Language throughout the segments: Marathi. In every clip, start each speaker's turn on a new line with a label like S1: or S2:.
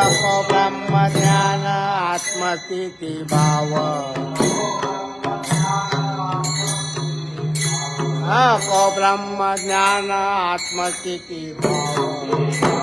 S1: को ब्रह्म ज्ञान आत्मस्थिती भाव को ब्रह्म ज्ञान आत्मस्थिती भाव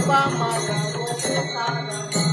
S1: रूपा माझा गोपिका रमा.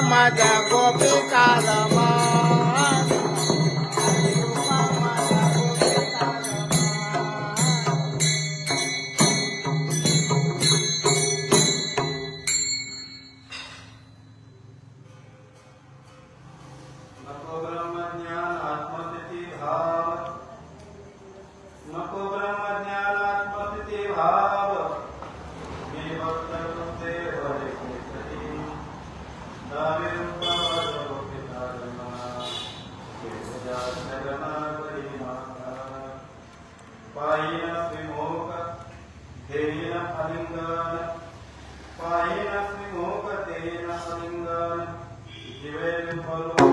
S1: माझा गोपिका रमा. रूपा माझा गोपिका
S2: नको ब्रह्मज्ञान आत्मस्थिती भाव. नको ब्रह्मज्ञान आत्मस्थिती भाव. मी भक्त तुमचे हरे केसरी. दावे रूपा माझा गोपिका रमा. केवजा शरणा परिमाता. पायीन विमोक देईन अलिंगन. पायीन विमोक देईन अलिंगन. जीवे विफलो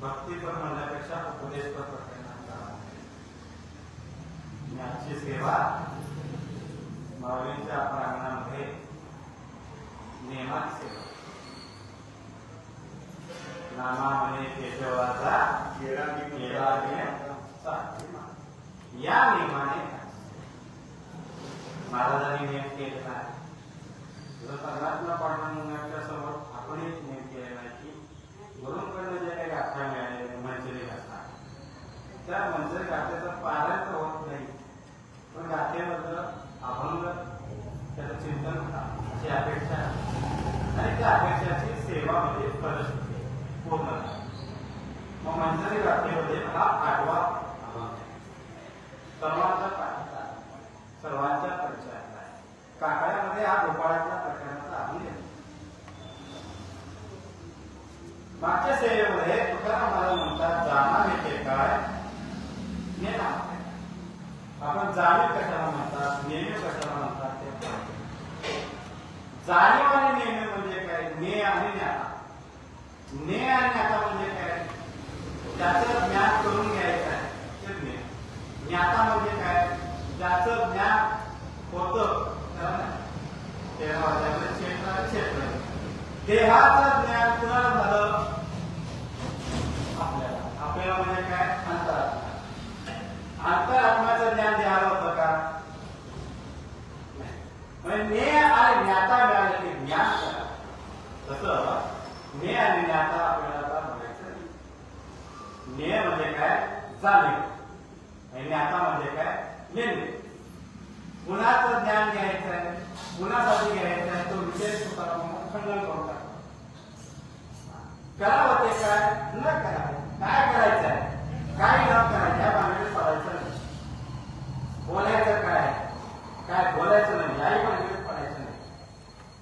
S2: भक्ती पण म्हणण्यापेक्षा उपदेश पण करण्याचा आजची सेवा माऊलींच्या प्रांगणामध्ये नेमाची सेवा. नामा म्हणे केशवाचा या नियमाने महाराजांनी नेम केलेला आहे. परमात्मा पांडुरंगाच्या समोर आपणही नेम केलेला आहे की गुरुंकडून जे काही गाथा मिळालेल्या मंजिरी गाथा त्या मंजिरी गाथेचं पालन तर होत नाही, पण गाथेबद्दल अभंग त्याचं चिंतन अशी अपेक्षा आणि त्या अपेक्षाची सेवा म्हणजे परिस्थिती पूर्ण. मग मंजिरी गाथेमध्ये हा 8वा अभंग सर्वांचा पाठीचा सर्वांच्या परिचयाचा आहे. काकड्यामध्ये हा गोपाळाच्या प्रकरणाचा अभंग आहे. मागच्या सेवेमध्ये तुकाराम महाराज म्हणतात जाणा येते काय नेना. आपण जाणीव कशाला म्हणतात, नेणीव कशाला म्हणतात ते जाणीव आणि नेणीव म्हणजे काय. ने आणि ज्ञाता. ने आणि ज्ञाता म्हणजे काय, त्याचं ज्ञान करून घ्यायचं आहे ते ज्ञ. ज्ञाता म्हणजे काय, ज्याचं ज्ञान होतं तेव्हा क्षेत्र देहाचं ज्ञान कुणाला झालं, आपल्याला म्हणजे काय अंतरात्मा. अंतरात्म्याचं ज्ञान देहाला होतं का, म्हणजे आणि ज्ञाता मिळाले ते ज्ञान करा. तसं ने आणि ज्ञाता आपल्याला बघायचं नाही. ने म्हणजे काय जाणीव आणि ज्ञाता म्हणजे काय नेणीव. गुणाचं ज्ञान घ्यायचं आहे, गुणासाठी घ्यायचं आहे, तो विशेष खंडन करून टाकतो. करावं ते काय न करावं, काय करायचं आहे काय न करायचं या भानगडीत पडायचं नाही. बोलायचं काय काय बोलायचं नाही याही भानगडीत पडायचं नाही.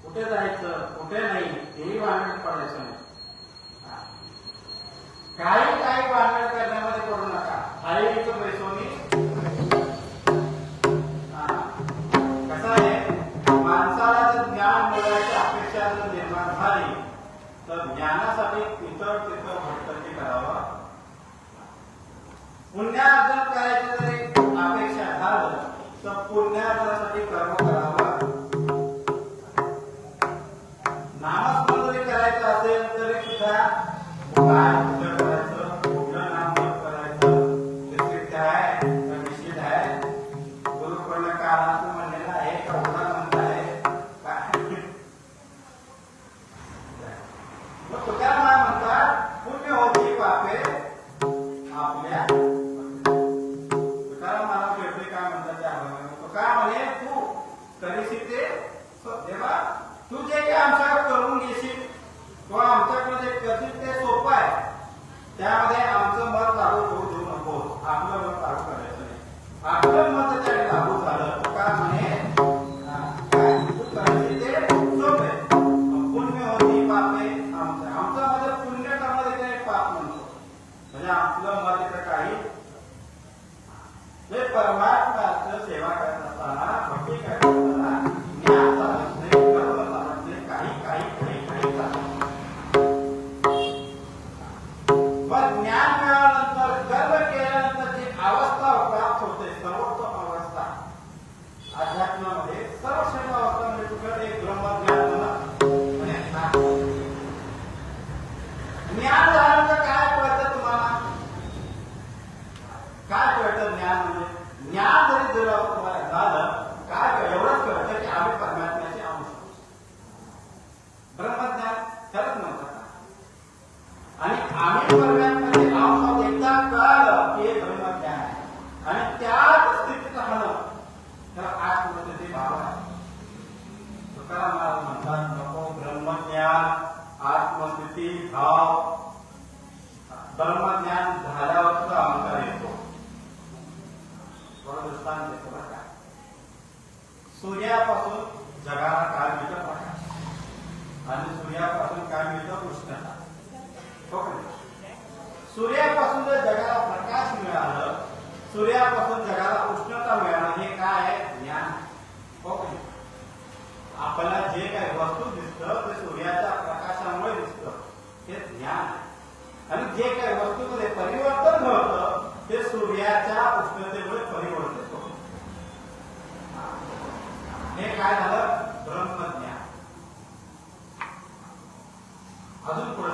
S2: कुठे जायचं कुठे नाही तेही भानगडीत पडायचं नाही. काही भानगड करण्यामध्ये पडू नका. हायचं पैसोनी कसं आहे, माणसाला जर ज्ञान मिळवायची अपेक्षा जर निर्माण झाली तर ज्ञानासाठी इतर तिथं भटकंती करावा. पुण्यार्जन करायची जरी अपेक्षा झालं तर पुण्यार्जनासाठी कर्म करीशी ते तेव्हा तू जे काही आमच्याकडे करून घेशील किंवा आमच्याकडे जे करशील ते सोपं आहे. त्यामध्ये आमचं मत लागू होऊ देऊ नको. आपलं मत लागू करायचं नाही. आपलं मत त्याने लागू झालं का म्हणे तू करीशी ते सोपे पुण्य होती पापे आमचं मध्ये पुण्य कर्म देखील एक पाप म्हणतो. म्हणजे आपलं मत इकडे काही हे परमात्म्याचं सेवा करत असताना भक्ती करत असताना ज्ञान चालत नाही, कर्म चालत नाही, काही चालत नाही. पण ज्ञान मिळाल्यानंतर कर्म केल्यानंतर जी अवस्था प्राप्त होते सर्वोत्तम अवस्था अध्यात्मामध्ये सर्वश्रेष्ठ अवस्था म्हणजे तुझं एक ब्रह्मज्ञान ज्ञान झाल्यानंतर काय कळतं तुम्हाला? काय कळतं ज्ञान म्हणजे? ज्ञान जरी तुम्हाला झालं काय एवढंच कळतं की आम्ही परमात्म्याचे अंश आहोत. ब्रह्मज्ञान खरंच म्हणतात आणि आम्ही परमात्म्याचे अंश आहोत एकदा कळलं की हे ब्रह्मज्ञान आहे आणि त्याच स्थितीत राहणं तर आत्मस्थिती भाव आहे. तुकाराम महाराज म्हणतात नको ब्रह्मज्ञान आत्मस्थिती भाव. ब्रह्मज्ञान झाल्यावर सुद्धा अहंकार येतो. दृष्टांत देतो बघा. सूर्यापासून जगाला काय मिळतं प्रकाश आणि सूर्यापासून काय मिळतं उष्णता. हो का? सूर्यापासून जर जगाला प्रकाश मिळालं, सूर्यापासून जगाला उष्णता मिळालं, हे काय आहे? ज्ञान. हो का? आपल्याला जे काही वस्तू दिसतं ते सूर्याच्या प्रकाशामुळे दिसतं, हे ज्ञान आहे. आणि जे काही वस्तूमध्ये परिवर्तन होतं ते सूर्याच्या उष्णतेमुळे परिवर्तित होतं. हे काय झालं? ब्रह्मज्ञान. अजून पुढे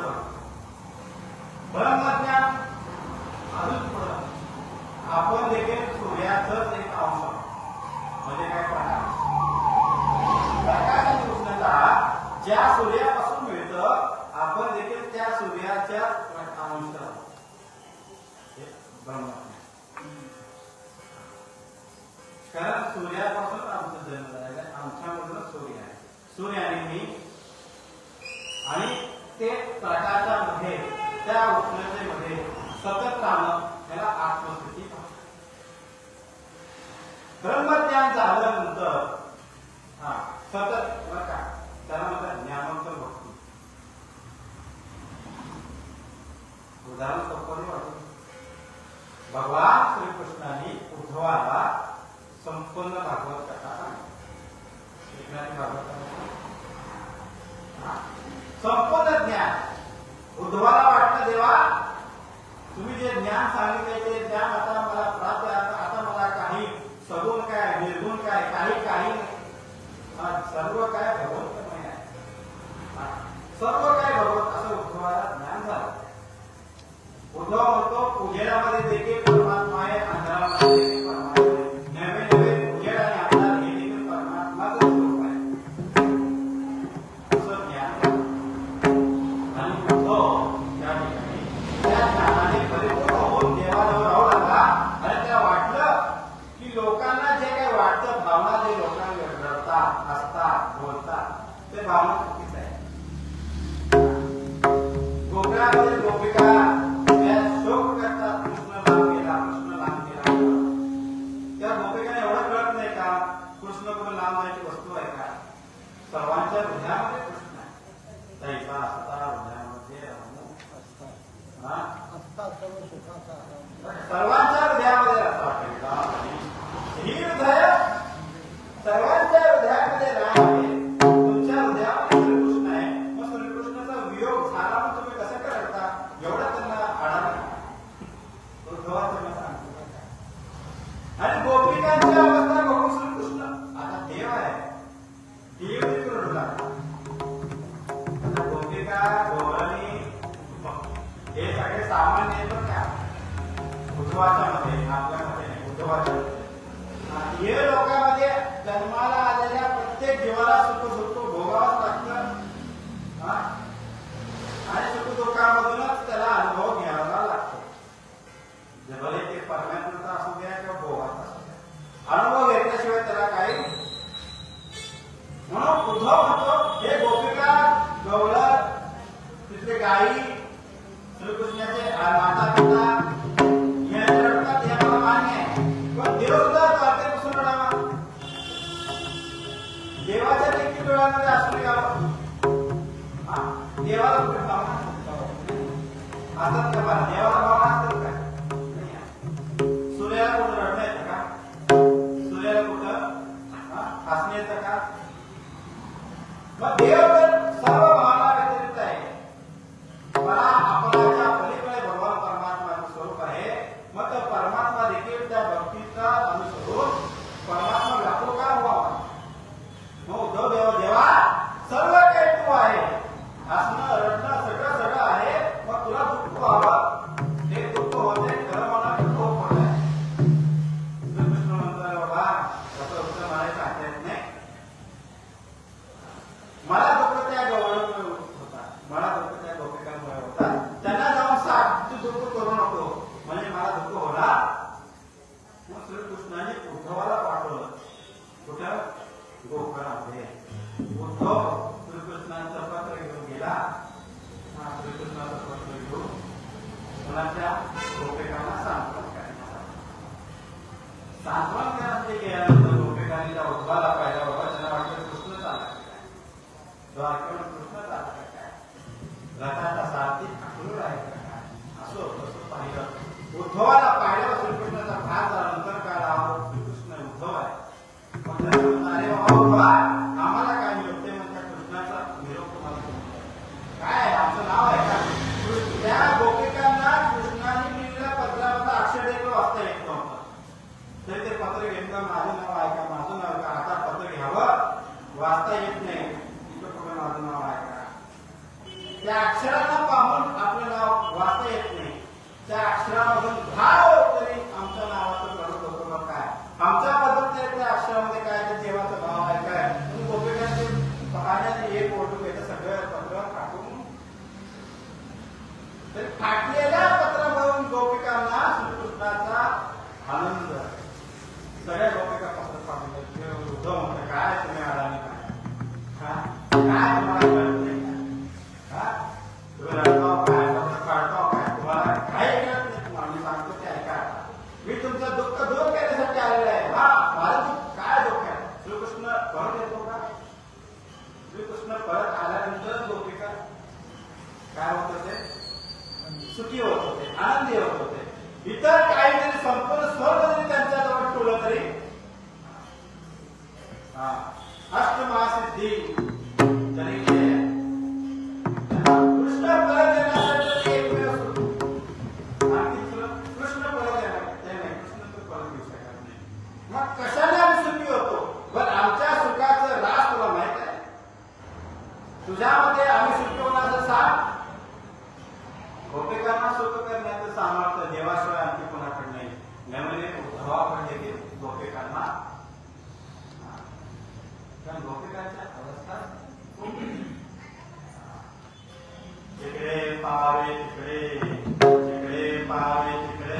S2: ब्रह्मज्ञान अजून पुढे आपण देखील सूर्याचंच एक अंश म्हणजे काय प्रकाश. प्रकाशाची उष्णता ज्या सूर्यापासून मिळतं आपण देखील त्या सूर्याच्या अंश ब्रह्मज्ञान. कारण सूर्यापासून आमचा जन्म झालेला आहे. आमच्यामधून सूर्य आहे. सूर्य आणि मी आणि ते प्रकाशामध्ये त्या उष्णतेमध्ये सतत राहणं याला आत्मस्थिती म्हणतात. ब्रह्मज्ञान झाल्यानंतर सतत बघा त्याला म्हणतात ज्ञानोत्तर भक्ती. उदाहरण सोपं वाटतं. भगवान श्रीकृष्णाने उद्धवाला संपूर्ण भागवत कथा सांगितली. संपूर्ण ज्ञान उद्धवाला वाटलं देवा तुम्ही जे ज्ञान सांगितले ते ज्ञान आता मला प्राप्त आहे. आता मला काही सगुण काय निर्गुण काय काही सर्व काय भगवंतमय आहे. सर्व काय भगवंत असं उद्धवाला ज्ञान झालं. उद्धव म्हणतो उजेडामध्ये देखील परमात्मा आहे, अंधारामध्ये देखील परमात्मा आहे. नवे नवे उजेड आणि अंधार हे देखील परमात्माच स्वरूप आहे असं ज्ञान. आणि उद्धव त्या ठिकाणी त्या ज्ञानाने परिपूर्ण होऊन देवाजवळ राहू लागला आणि त्याला वाटलं की लोकांना जे काही वाटतं भावना जे लोकांना घडतात हसतात बोलतात ते भावना चुकीचं आहे. गोकुळामध्ये गोपिका शोक करतात कृष्ण लांब गेला. त्या गोपिकाने एवढं कळत नाही का कृष्ण कुठे लांब जायची वस्तू आहे का? सर्वांच्या हृदयामध्ये कृष्ण आहे. तैसा असता हृदयामध्ये सर्वांच्या हृदयामध्ये असं वाटेल ही हृदय सर्वांच्या हृदयामध्ये राम आहे. तुमच्या हृदयामध्ये श्रीकृष्ण आहे. मग श्रीकृष्णाचा वियोग झाला मग तुम्ही कसं करता? एवढं त्यांना आढळलं. आणि गोपिकांची अवस्था बघून श्रीकृष्ण आता देव आहे. देव देखील रडू लागला. आता गोपिका गौरणी हे सगळे सामान्य पण काय उद्धवाच्या देव सुद्धा वाटेपासून रडावा. देवाच्या देखील डोळ्यामध्ये असून यावं. देवाला कुठे भावना असतात का? बरं देवाला भावना असतात का? सूर्याला कुठं रडणं येतं का? सूर्याला कुठं हसणं येतं का? मग देव तर सर्व भावना व्यतिरिक्त आहे. मला आपल्याच्या पलीकडे भगवान परमात्माचं स्वरूप आहे. मग तो परमात्मा देखील त्या भक्तीचा अनुसरून परमात्मा व्यापू का व्हावा. मग उद्धव देवा सर्व काही तू आहे. हसणं रडणं सगळं सगळं आहे. मग तुला दुःख व्हावं. ते दुःख होते खरं मला दुःख होत आहे. श्रीकृष्ण म्हणतात बाबा तसं उत्तर मला सांगता येत नाही. मला दुःख त्या गवळणमुळे होता. मला दुःख त्या गोपिकांमुळे होता. त्यांना जाऊन सांग तू दुःख करू नको म्हणजे मला दुःख होणार. मग श्रीकृष्णाने उद्धवाला पाठवलं. कुठं? गोकर्णामध्ये. उद्धव श्रीकृष्णाचं पत्र घेऊन गेला. श्रीकृष्णाचं पत्र घेऊन कोणाच्या गोपिकांना सांत्वन करण्यासाठी. सांत्वन करण्यासाठी गेल्यानंतर गोपिकांनी त्या उद्धवाला पाहिला. बाबा त्यांना वाटलं कृष्ण चालला द्वारकेवर कृष्ण चालला काय? रथाचा सारथी ठाकूर आहे का? असं तसं पाहिलं. उद्धवाला पाहिल्यावर श्रीकृष्णाचा भाग झाल्यानंतर काय राव श्रीकृष्ण उद्धव आहे. अरे बाबा आम्हाला काय निरोप ते म्हणतात कृष्णाचा निरोप तुम्हाला काय आमचं नाव आहे का? त्या गोपिकांना कृष्णाने लिहिलेल्या पत्रामध्ये अक्षर देखील वाचता येत नव्हतं. तरी ते पत्र घेतलं माझं नाव आहे का? माझं नाव का? आता पत्र घ्यावं वाचता येत नाही. इथं कुठं माझं नाव आहे का? त्या अक्षरांना पाहून आपलं नाव वाचता येत नाही. त्या अक्षरामधून भाव तरी आमच्या नावाचं करत होतो मग काय आमच्याबद्दल तरी त्या अक्षरामध्ये काय ते देवाचा भाव आहे काय? गोपिकांचे पाहण्यात एक फोटो घेतं सगळं पत्र टाकून तरी फाटलेल्या पत्रावरून गोपिकांना श्रीकृष्णाचा आनंद. सगळ्या गोपिका पत्र पाठवले. उद्धव म्हणते काय तुम्ही अडाणी काय तुम्हाला कळत नाही का? तुम्ही रडताव काय पत्र काढताव काय? तुम्हाला काही कळत नाही. तुम्हाला मी सांगतो ते ऐका. मी तुमचं दुःख दूर करण्यासाठी आलेलं आहे. माझं दुःख काय दुःख आहे? श्रीकृष्ण परत येतो का? श्रीकृष्ण परत आल्यानंतर गोपिका काय होत होते? सुखी होत होते, आनंदी होत होते. इतर काही जरी संपूर्ण स्वर्ग जरी त्यांच्याजवळ ठेवलं तरी अष्टमहासिद्धी तरी कृष्ण परत येण्यासाठी एकमेव कृष्ण परत येणार ते नाही. कृष्ण तर परत येऊ शकत नाही. मग कशाने आम्ही सुखी होतो? पण आमच्या सुखाचं राज तुला माहित आहे? तुझ्यामध्ये आम्ही सुखी होण्याचं सांग. गोपिकांना सुख करण्याचं सामर्थ्य देवाशिवाय आणखी कोणाकडे नाही. त्यामुळे उद्धवाकडे देखील गोपिकांना कारण गोपिकांच्या अवस्था जिकडे पाहावे तिकडे जिकडे पाहावे तिकडे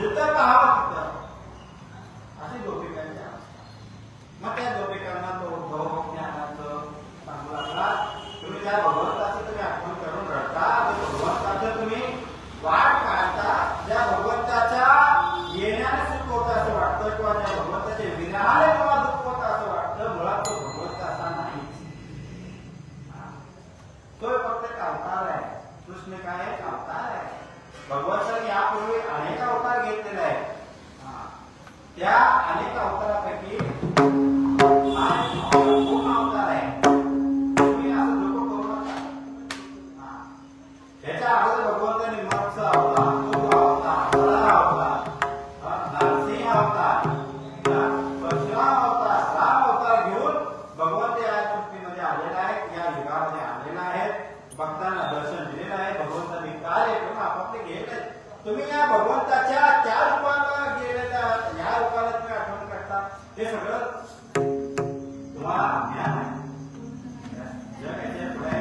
S2: चित्र पाहावं तिथं अशी गोपिकांची अवस्था. मग त्या गोपिकांना तो उद्धव ज्ञानाचं सांगू लागला, तुम्ही त्या भगवंताची तुम्ही आठवण करून रडता, त्या भगवंताचं तुम्ही वाट पाहता, ज्या भगवंताच्या येण्याने सुख होतं असं वाटतं किंवा त्या भगवंताच्या विरहाने तुम्हाला दुःख होतं असं वाटतं, मुळात तो भगवंत असा नाहीच. तो फक्त एक अवतार आहे. कृष्ण काय एक अवतार आहे. भगवंताने यापूर्वी अनेक अवतार घेतलेले आहेत. त्या अनेक अवतारापैकी हा एक पूर्ण अवतार आहे. तुम्ही असं नको करू नका. त्याच्या अगोदर भगवंताने मत्स्य अवतार, दूध अवतार, वराह अवतार, नरसिंह अवतार, परशुराम अवतार, राम अवतार घेऊन भगवंत या सृष्टीमध्ये आलेला आहे, या युगामध्ये आलेला आहे, भक्तांना दर्शन दिलेलं आहे. भगवंतांनी कार्य करून आपापले गेले. तुम्ही या भगवंताच्या त्या रूपाला गेलेल्या या रूपाला तुम्ही आठवण करता, हे सगळं तुम्हाला ज्ञान आहे. जग याच्या पुढे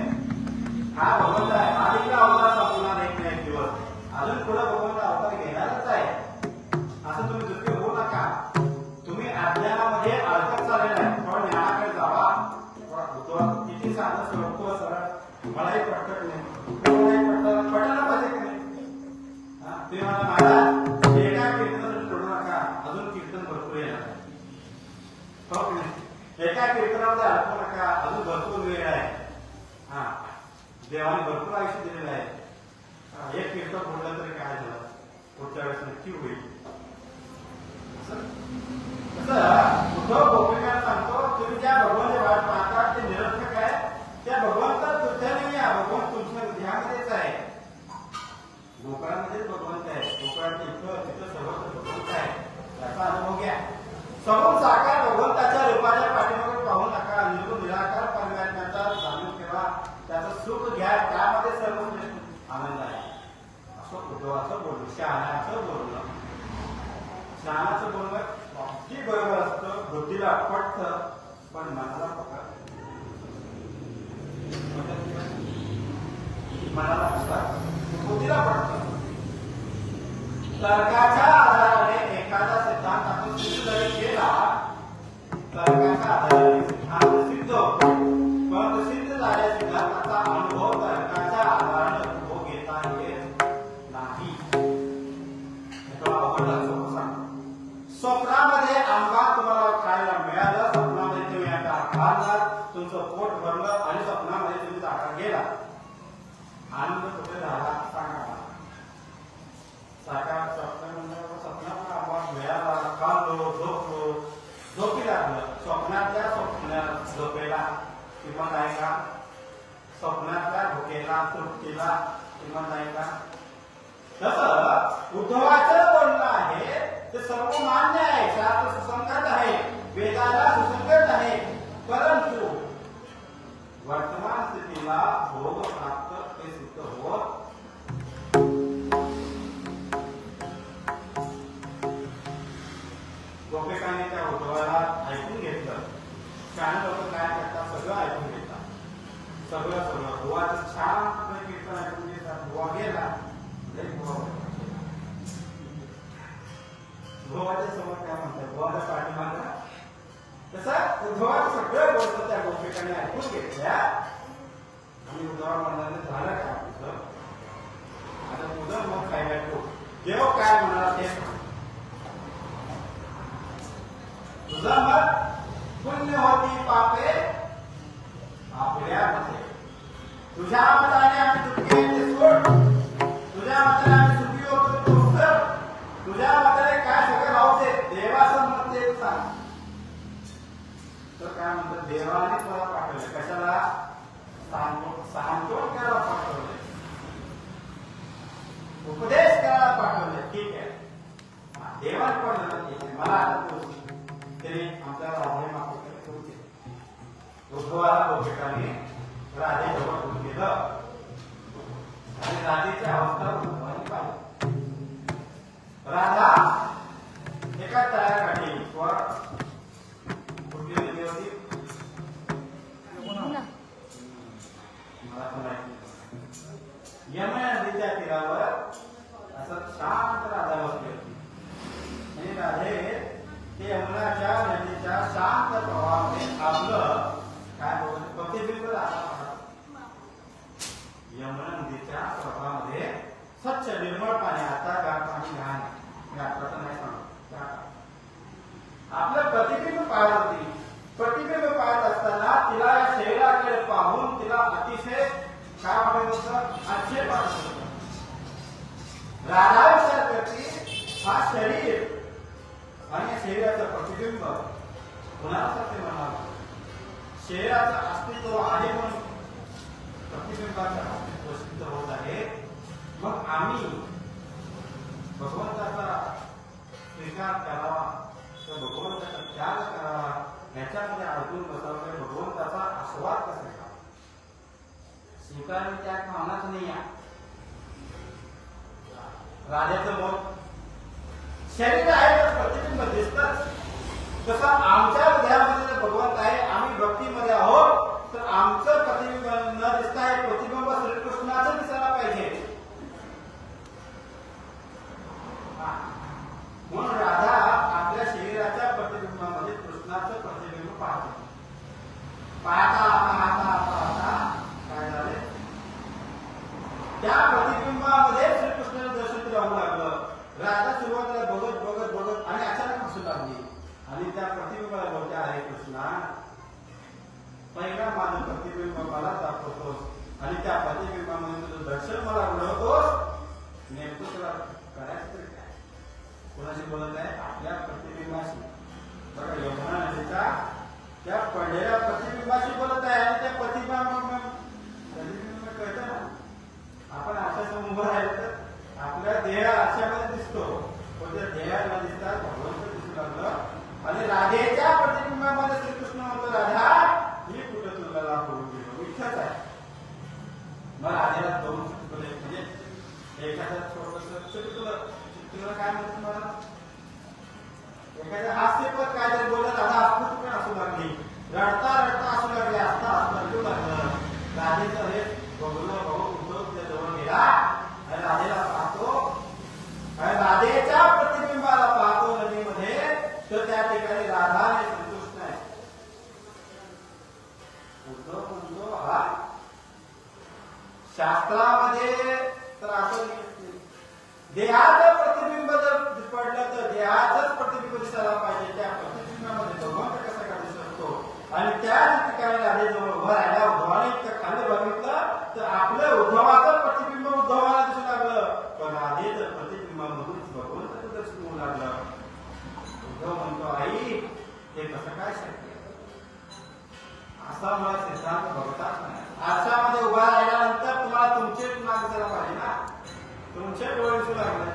S2: हा भगवंत आहे. आधीचा अवतार संपणार एक दिवस, अजून पुढे भगवंत अवतार घेणारच आहे. असं तुम्ही दुःखी होऊ नका. तुम्ही अज्ञानामध्ये अडकत चाललेला आहे. थोडं ज्ञानाकडे जावा. किती साधं सोडतो सरळ, मलाही पटत नाही, पटायला पाहिजे की नाही. तुम्ही मला महाराज एका कीर्तनासाठी सोडू नका, अजून कीर्तन भरपूर येणार आहे. हो की नाही? एका कीर्तनामध्ये अडकू नका, अजून भरपूर वेळ आहे. हा, देवाने भरपूर आयुष्य दिलेलं आहे. एक कीर्तन बोललं तरी काय झालं, पुढच्या वेळेस नक्की होईल. कसं उद्धव गोपिकांना सांगतो, तुम्ही ज्या भगवानच्या वाट पाहता ते निरर्थक आहे. त्या भगवंतात तुमच्या नाही आहे, भगवंत तुमच्या हृदयामध्येच आहे. गोकुळामध्येच भगवंत आहे. गोकुळाच्या इथं तिथं सर्वत्र भगवंत आहे. त्याचा अनुभव घ्या. समोर साकार भगवंताच्या रूपाच्या पाठीमागे पाहू नका. निर्गुण निराकार परमात्म्याचा जाणून ठेवा. त्याचं सुख घ्या, त्यामध्ये सर्व आनंद आहे. असं उद्धव असं बोललो, शहाणा असं बोललं. शहाणाचं बोलणं अगदी बरोबर असतं, बुद्धीला पटतं, पण मनाला पकड, मनाला असतात, बुद्धीला पटतं. तर्काच्या आधाराने एखादा सिद्धांत आपण सिद्ध जरी केला, तर्काच्या आधाराने सिद्धांत सिद्ध होतो, परंतु सिद्ध झालेल्या सिद्धांताचा अनुभव तर्काच्या आधाराने अनुभव घेता येत नाही. स्वप्नामध्ये आंबा तुम्हाला खायला मिळालं, स्वप्नामध्ये तुम्ही आता खाल्ला, तुमचं पोट भरलं आणि स्वप्नामध्ये तुम्ही जागा गेला. आनंद कुठे झाला सांगा. साकार स्वप्नात आंबा मिळाला, खाल्लो, झोपलो, झोपी लागलं. स्वप्नातल्या झोपेला किंमत आहे का? स्वप्नातल्या भुकेला तृप्तीला किंमत आहे का? तसं उद्धवाचं बोलणं आहे ते सर्व मान्य आहे, शास्त्र सुसंगत आहे, वेदाला सुसंगत आहे, परंतु वर्तमान स्थितीला भोग प्राप्त ते सिद्ध होत गोपिकांनी त्या उद्धवाला ऐकून घेतलं. छान लोक काय करतात, सगळं ऐकून घेतात. सगळं भुवाचं छान कीर्तन ऐकून घेतात. भुवा गेला, भुवाच्या समोर काय म्हणतात, भुवाच्या पाठीमागं तसं उद्धवाचं सगळं बोलतं त्या गोपिकांनी ऐकून घेतल्या. आणि उद्धव म्हणाले झालं का तुझं, आता तुझं मग काय ऐकू, देव काय म्हणाला ते तुझं मत पुण्य होती पापे आपल्यामध्ये. तुझ्या मताने आम्ही दुःखी आहे ते सोड, तुझ्या मताने आम्ही सुखी होतो तो उत्तर, तुझ्या मताने काय सगळं राहू दे, देवाचं मत ते सांग. तर काय म्हणतात, देवाने तुला पाठवले कशाला, सांगतो करायला पाठवले, उपदेश करायला पाठवले. ठीक आहे, देवाने पाठवलं, ठीक आहे, मला आता तरी आमच्या राधे मातेकडे करू दे. उद्धवाला गोपिकांनी राधे जवळ घेऊन गेलं आणि राधेची अवस्था उद्धवाने पाहिली. राधा एका तळ्याकाठी कुठली नदी होती, मला पण माहिती, यमुना नदीच्या तीरावर असं शांत राधा बसली होती. शरीर आणि शरीराचं प्रतिबिंब कुणासाठी म्हणावं? शरीराचं अस्तित्व आहे म्हणून प्रतिबिंबाचं अस्तित्व सिद्ध होत आहे. मग आम्ही भगवंताचा स्वीकार करावा तर भगवंताचा त्याग करावा, ह्याच्यामध्ये अडकून बसावं, भगवंताचा आस्वाद कसा घ्यावा? स्वीकार आणि त्याग भावनाच नाही आहे. राजाचं मत शरीर आहे तर प्रतिबिंब दिसतच. तसं आमच्या हृदयामध्ये भगवंत आहे, आम्ही भक्तीमध्ये आहोत, तर आमचं प्रतिबिंब न दिसता हे प्रतिबिंब श्रीकृष्णाचं दिसायला पाहिजे. म्हणून राधा आपल्या शरीराच्या प्रतिबिंबामध्ये कृष्णाचं प्रतिबिंब पाहते. पाहता पाहता पाहता काय झाले, त्या प्रतिबिंबामध्ये श्रीकृष्णाचं दर्शन राहू लागलं. राधा सुरुवातीला बघत बघत बघत आणि अचानक हसू लागली आणि त्या प्रतिबिंबाला बोलते, आहे कृष्णा, पहिला माझं प्रतिबिंब मला दाखवतोस आणि त्या प्रतिबिंबामध्ये तुझं दर्शन मला घडवतोस, नेमकं तुला करायचं तरी काय? कोणाशी बोलत आहे? आपल्या प्रतिबिंबाशी. बघा, यमुना नदीच्या त्या पडलेल्या प्रतिबिंबाशी बोलत आहे आणि त्या प्रतिबिंब कळतं ना, आपण आशासमोर उभं राहिलं तर आपल्या देह आशामध्ये दिसतो, पण त्या देहाला दिसतात भगवंत दिसू लागलं आणि राधेच्या प्रतिबिंबामध्ये श्रीकृष्ण म्हणतो, राधा मी कुठं तुला पडून गेलो, इच्छाच आहे. मग राधेला दोन चुटकुले, म्हणजे एखाद्या छोटस चुटकुलं काय म्हणतो मला, एखाद्या हास्यपद काहीतरी बोलत राधा हसू पण असू लागली, रडता रडता असू लागली, असता रडू लागलं. राधेचं हे बघून भाऊ उद्धव त्या जवळ गेला आणि राधेला पाहतो आणि राधेच्या प्रतिबिंबाला पाहतो नदीमध्ये, तर त्या ठिकाणी राधा आणि संतुष्ट आहे. उद्धव म्हणतो, हा शास्त्रामध्ये तर असं देहाचं प्रतिबिंब जर पडलं तर देहाचंच प्रतिबिंब दिसायला पाहिजे. त्या प्रतिबिंबामध्ये भगवंत कसा काय दिसतो? आणि त्याच ठिकाणी राधेजवळ उभं राहिला, उद्धवाने इतकं खाली बघितलं तर आपलं उद्धवाचं प्रतिबिंब उद्धवाला दिसू लागलं, पण राधेचं प्रतिबिंबामधून भगवंताचं दर्शन होऊ लागलं. उद्धव म्हणतो, आई हे कसं काय शक्य? असा मला सिद्धांत बघताच नाही. आरशामध्ये उभा राहिल्यानंतर तुम्हाला तुमचे नाक दिसायला पाहिजे ना, तुमचे डोळे दिसू लागले.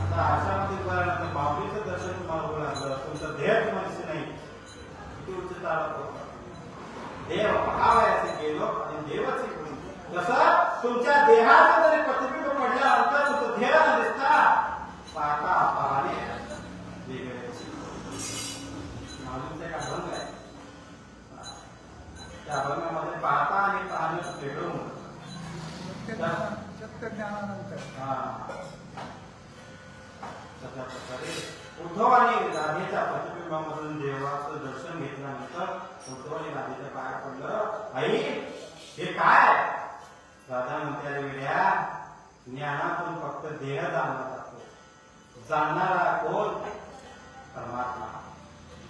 S2: आता आरशामध्ये उभा राहिल्यानंतर बाबरीचं दर्शन तुम्हाला होऊ लागलं, तुमचं देह तुम्हाला दिसत नाही. किती उच्च तारा पोहोचला, देव पहावयाचे गेलो आणि देवच जसं तुमच्या देहाचं जरी प्रतिबिंब पडल्यानंतर तुमचं देह न दिसता पाहता पाहणे वेगळे माणूस एक अभंग आहे. त्या अभंगामध्ये पाहता आणि पाहणं वेगळं होतं.
S1: सत्य ज्ञानानंतर
S2: तशा प्रकारे उद्धवाने राधेच्या प्रतिबिंबामधून देवाचं दर्शन घेतल्यानंतर उद्धवाने राधेच्या पाया पडलं, आई हे काय? राधा म्हणते, वेड्या, ज्ञानातून फक्त देह जाणला जातो, जाणणारा कोण? परमात्मा.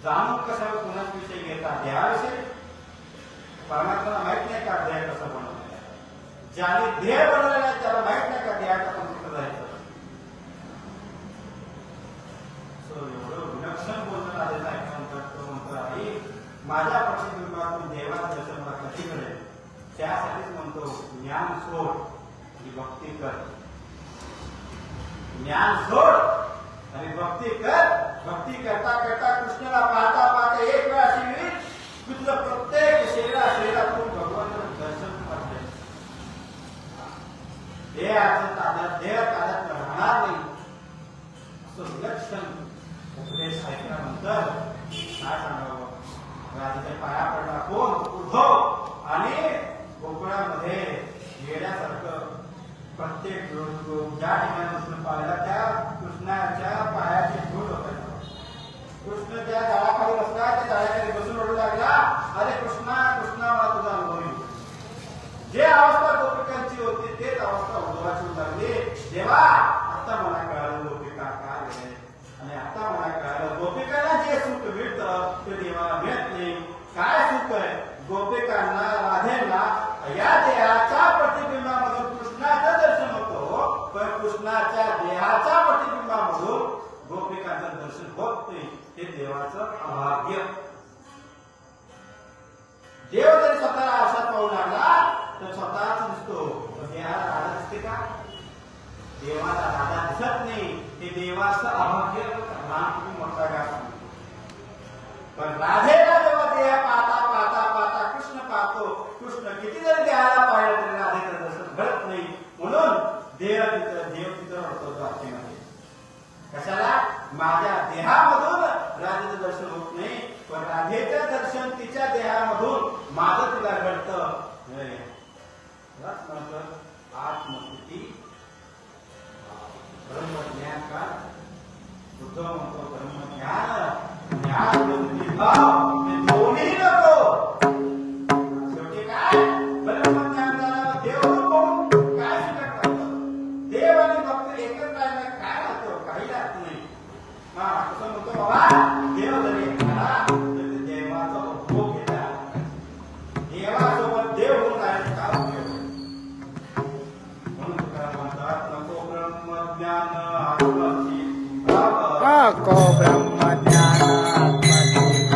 S2: जाणून कशावर कुणाच विषय घेता? देहाविषयी. परमात्माला माहित नाही का देह कसं बनवलेला आहे? ज्याने देह बनवलेला आहे त्याला माहित नाही का देहात आपण कुठं जायचं? एवढं विलक्षण बोलणं राधेचं ऐकल्यानंतर तो म्हणतो, आई माझ्या प्रतिबिंबातून देवाचं दर्शन मला कधी मिळेल? त्यासाठीच म्हणतो, ज्ञान सोड आणि भक्ती कर. ज्ञान सोड आणि भक्ती कर. भक्ती करता करता कृष्णाला पाहता पाहता एक वेळ अशी होईल की तुझं प्रत्येक शरीरातून भगवान दर्शन पडले. देह ताब्यात राहणार नाही. असं विलक्षण उपदेश ऐकल्यानंतर काय सांगावं? राधेच्या पाया पडला कोण? उद्धव. आणि गोकुळामध्ये येण्यासारखं प्रत्येक ज्या ठिकाणी कृष्ण पाहिला त्या कृष्णाच्या पायाची धूळ होत. कृष्ण त्या झाडाखाली बसला, त्या झाडाखाली बसून रडू लागला, अरे कृष्णा कृष्णा मला तुझा अनुभव येईल. जे अवस्था गोपिकांची होती तेच अवस्था उद्धवाची होऊ लागली. देवा आता मला कळालं गोपिका काय आहे, आणि आता मला कळालं गोपिकांना जे सुख मिळतं ते देवाला मिळत नाही. काय सुख आहे? गोपिकांना राधेला या देहाच्या प्रतिबिंबामधून कृष्णाचं दर्शन होतं, पण कृष्णाच्या देहाच्या प्रतिबिंबामधून दर्शन होत नाही हे देवाचं अभाग्य. देव जर स्वतःला असा पाहू लागला तर स्वतःच दिसतो, पण देवाला राधा दिसते का? देवाला राधा दिसत नाही. हे देवाचं अभाग्य लहान तुम्ही मोठा का. पण राधेला जेव्हा देह पाहता पाहता पाहता कृष्ण पाहतो, कृष्ण किती जरी देहाला पाहिलं तरी राधेचं दर्शन घडत नाही. म्हणून देव तिथं रडतो रात्रीमध्ये. कशाला? माझ्या देहामधून राधेचं दर्शन होत नाही, पण राधेचं दर्शन तिच्या देहामधून माझं तिला घडतं. आत्मस्थिती ब्रह्मज्ञान का बुद्ध म्हणतो. ब्रह्मज्ञान ज्ञान हे दोन्ही नको. शेवटी काय ब्रह्मज्ञान झालं देव रूप काय शिल्लक राहतं? देव आणि भक्त एकच राहिला काय राहतं? काही राहत नाही. कसं म्हणतो बाबा, देव जरी झाला तर ते देवाचा उपभोग घेता. देवासोबत देव होऊन राहिले का उपयोग? म्हणून तुकाराम म्हणतात नको ब्रह्मज्ञान आत्मस्थिती
S1: नको ब्रह्मज्ञान आत्मस्थिती.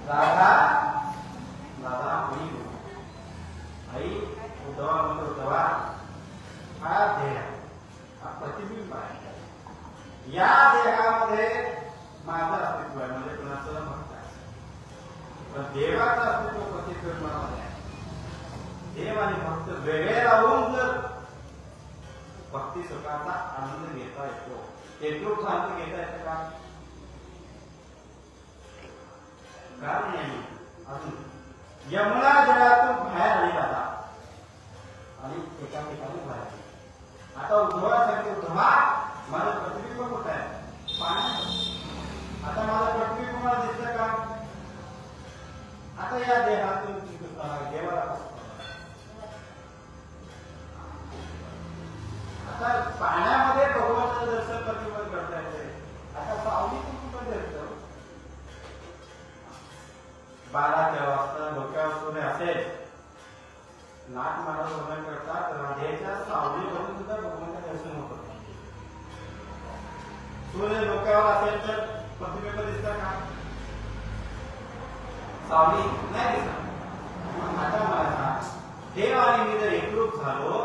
S2: राधा राधा आई उद्धवा म्हणतो उद्धवा हा देह हा प्रतिबिंब आहे. या देहामध्ये माझं अस्तित्व आहे, म्हणजे कुणाचं भक्त आहे. पण देवाचं अस्तित्व प्रतिबिंबामध्ये आहे. देव आणि भक्त वेगळे राहून जर भक्ती सुखाचा आनंद घेता येतो, एकरूप आनंद घेता येतो का? कारण नाही. अजून यमुना जळातून बाहेर आली राधा आणि एका ठिकाणी बाहेर. आता उद्धवासाठी उद्धवा माझं प्रतिबिंब कुठं आहे? पाण्यात. आता माझं प्रतिबिंब मला दिसतं का? आता या देहातून देवाला आता पाण्यामध्ये भगवानाचं दर्शन प्रतिबिंब करता येते. आता सावली कुठं दिसतं? 12 वाजता डोक्यावर सोने असेल वर्णन करतात राधेच्या सावलीवरून सुद्धा भगवंत दर्शन होतं. सूर्य डोक्यावर असेल तर प्रतिबिंब दिसतं का? सावली नाही दिसत. आता मला सांग, देव आणि मी जर एकरूप झालो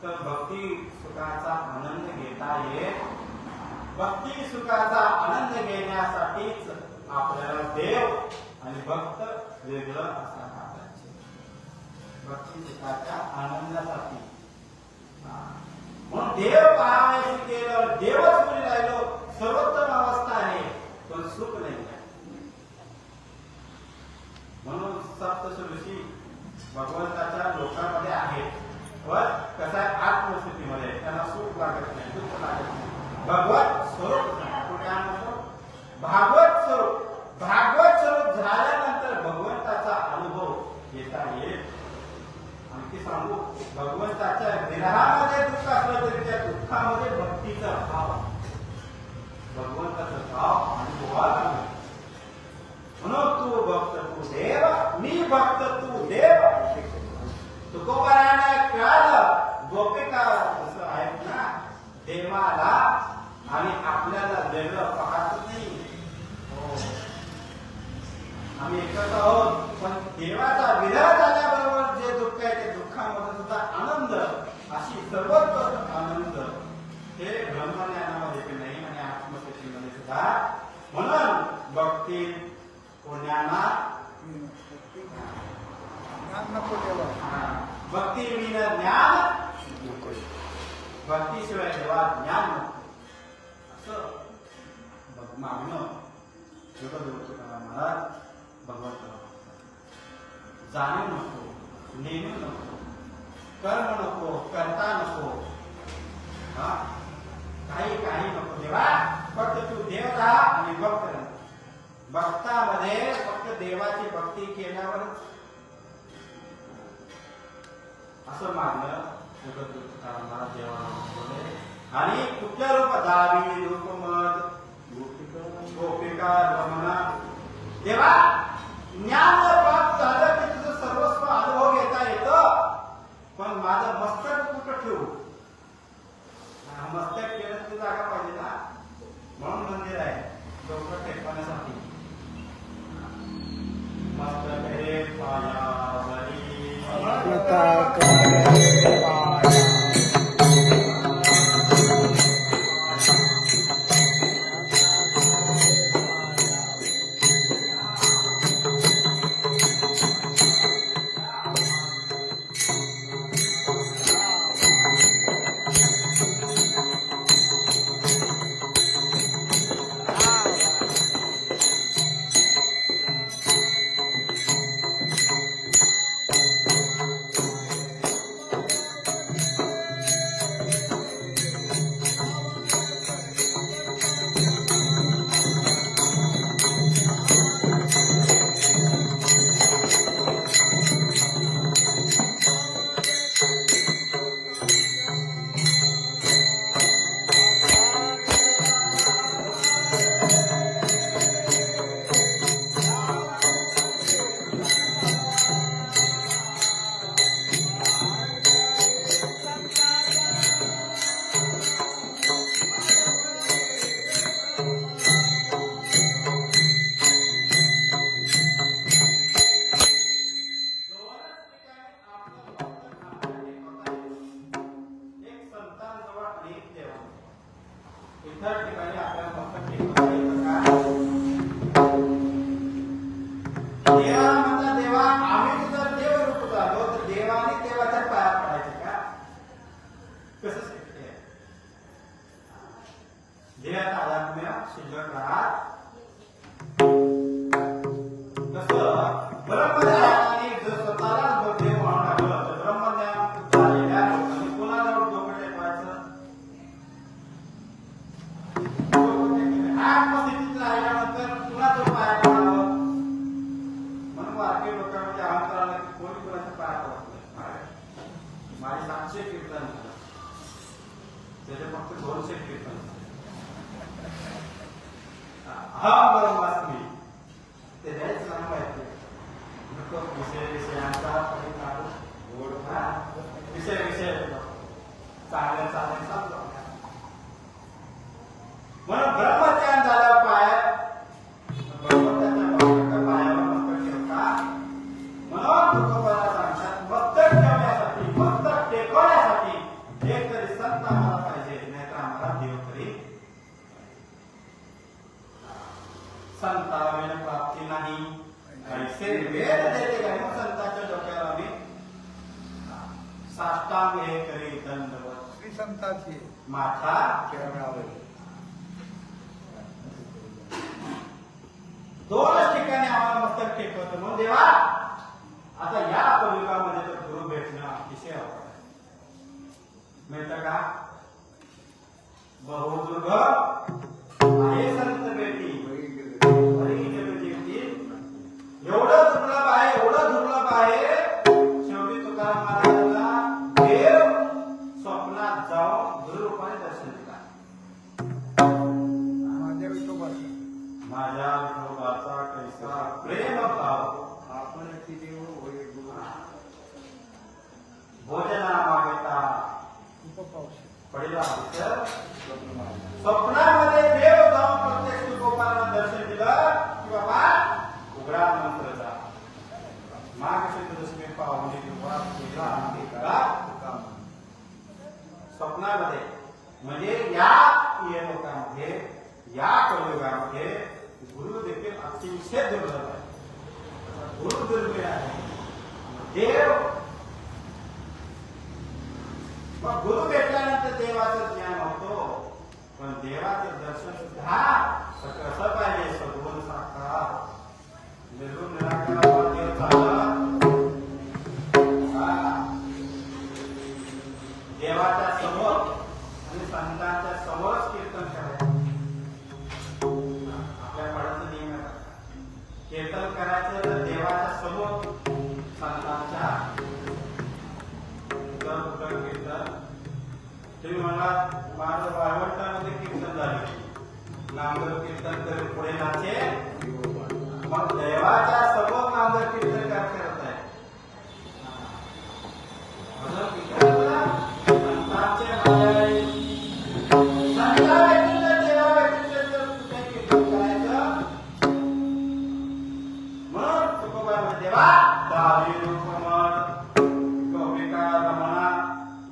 S2: तर भक्ती सुखाचा आनंद घेता येईल. भक्ती सुखाचा आनंद घेण्यासाठीच आपल्याला देव आणि भक्त वेगळं असणार पाहिजे. भक्ती सुखाच्या आनंदासाठी म्हणून देव पाहायचं केलं, देवच पुढे राहिलो, सर्वोत्तम अवस्था आहे, पण सुख नाही आहे. म्हणून सप्तऋषी भगवंताच्या लोकांमध्ये आहेत, पण कसं आहे आत्मस्थितीमध्ये त्यांना सुख लागत नाही, दुःख लागत नाही. भगवत स्वरूप कुठे आणतो? भागवत स्वरूप. भागवत स्वरूप झाल्यानंतर भगवंताचा अनुभव घेता येईल. आणखी सांगू, भगवंताच्या विरहामध्ये दुःख असलं तरी त्या दुःखामध्ये भक्तीचा भाव, भगवंताचा भाव अनुभवाला मिळतो. म्हणून तू भक्त तू देव, मी भक्त तू देव. तुकोबाराने कळालं, गोपिका असं आहेत ना, देवाला आणि आपल्याला वेगळं पाहत नाही. हो, आम्ही एकत्र आहोत, पण देवाचा विरह झाल्याबरोबर जे दुःख आहे ते दुःखामध्ये सुद्धा आनंद, अशी सर्वत्र आनंद हे ब्रह्मज्ञानामध्ये नाही आणि आत्मशक्तीमध्ये सुद्धा. म्हणून भक्ती पुण्याना
S1: ज्ञान नको देवा,
S2: भक्ती विन ज्ञान नको, भक्तीशिवाय देवा ज्ञान नको असं मागणं महाराज भगवंत. जाणीव नको, नेणू नको, कर्म नको, करता नको, काही काही नको देवा. फक्त तू देव राहा आणि भक्त राहा. भक्तामध्ये फक्त देवाची भक्ती केल्यावरच असं मानलं महाराज देवाला. आणि कुठल्या रूप दावी रूपमत गोपिका रमणा. देवा ज्ञान प्राप्त झालं की तुझं सर्वस्व अनुभव घेता येतं, पण माझं मस्तक कुठं ठेवू? मस्तक केलं ती जागा पाहिजे ना. म्हणून मंदिर आहे डोकं टेकवण्यासाठी. मस्तक रे पायावरी इतर ठिकाणी आपल्याला फक्त टेकवता येतं का? देवाला म्हणतात देवा आम्ही जर देव रूप झालो तर देवाने देवाच्या पाया पडायचे का? कसं शक्य आहे? देवात आध्यात्म्य शिल्लक राहत कसं ब्रह्मज्ञानाने जर स्वतःला देव म्हणून लागलं तर ब्रह्मज्ञान झालेल्या लोकांनी कोणाला डोकं टेकवायचं? आत्मस्थितीत राहिल्यानंतर कुणाचं पाय पडावं? म्हणून वारकरी लोकांमध्ये अहंकार आला की कोणी कुणाचं पाय पडत नाही. माझे 700 कीर्तन झालं, त्याचे फक्त 200 कीर्तन झाले. अहम ब्रह्मास्मी ते द्यायचं नाही माहिती. नको विषयांचा परिणाम गोड विषय चांगलं सांगतो. म्हणून ब्रह्मज्ञान झालं भगवंताच्या पायावर मस्तक ठेवता. म्हणून तुकोबाला सांगतात मस्तक ठेवण्यासाठी मस्तक टेकवण्यासाठी एक तरी संत आम्हाला पाहिजे, नाहीतर आम्हाला देव तरी. संताविना प्राप्ती नाही. ऐसे वेद देते काय मग संतांच्या डोक्याला आम्ही साष्टांग हे करी दंडवत
S1: श्री संताची
S2: माथा
S1: केळावे.
S2: दोनच ठिकाणी आम्हाला मस्तक टेकवतं. म्हणून देवा आता या कलियुगामध्ये तर गुरु भेटणं अतिशय अवघड आहे. मिळतं का? बहुदुर्गम आहे संत भेटी एवढं दुर्लभ आहे, एवढं दुर्लभ आहे. शेवटी तुकाराम महाराजांना देव स्वप्नात जाऊन गुरुरूपाने दर्शन दिला.
S1: माझ्या विठोबाचा
S2: माझ्या विठोबाचा कैसा प्रेम भाव
S1: आपण ती देव होय गुरु
S2: भोजना मागता
S1: उपपावशी
S2: पडला. स्वप्नामध्ये देव जाऊन प्रत्यक्ष तुकोबांना दर्शन दिलं की बाबा उघडा मंत्रचा मार्गशीर्ष पाहुणे स्वप्नामध्ये. म्हणजे या लोकांमध्ये या कलियुगामध्ये गुरु देखील अतिशय दुर्लभ आहे. गुरु दुर्मिळ आहे. देव मग गुरु भेटल्यानंतर देवाचं ज्ञान होतो. पण देवाचं दर्शन सुद्धा कसं पाहिजे? सद्गुण साकार निर्गुण निराकार देव चालत देवाच्या समोर आणि संतांच्या समोरच कीर्तन करायचं. आपल्या पाडाचा नियम आहे. कीर्तन करायचं तर देवाच्या समोर संतांच्या. कीर्तन तुम्ही म्हणा माझं वाळवंटामध्ये कीर्तन झाले, नामदेव कीर्तन करून पुढे नाचे. मग देवाच्या समोर नामदेव कीर्तन करत आहे.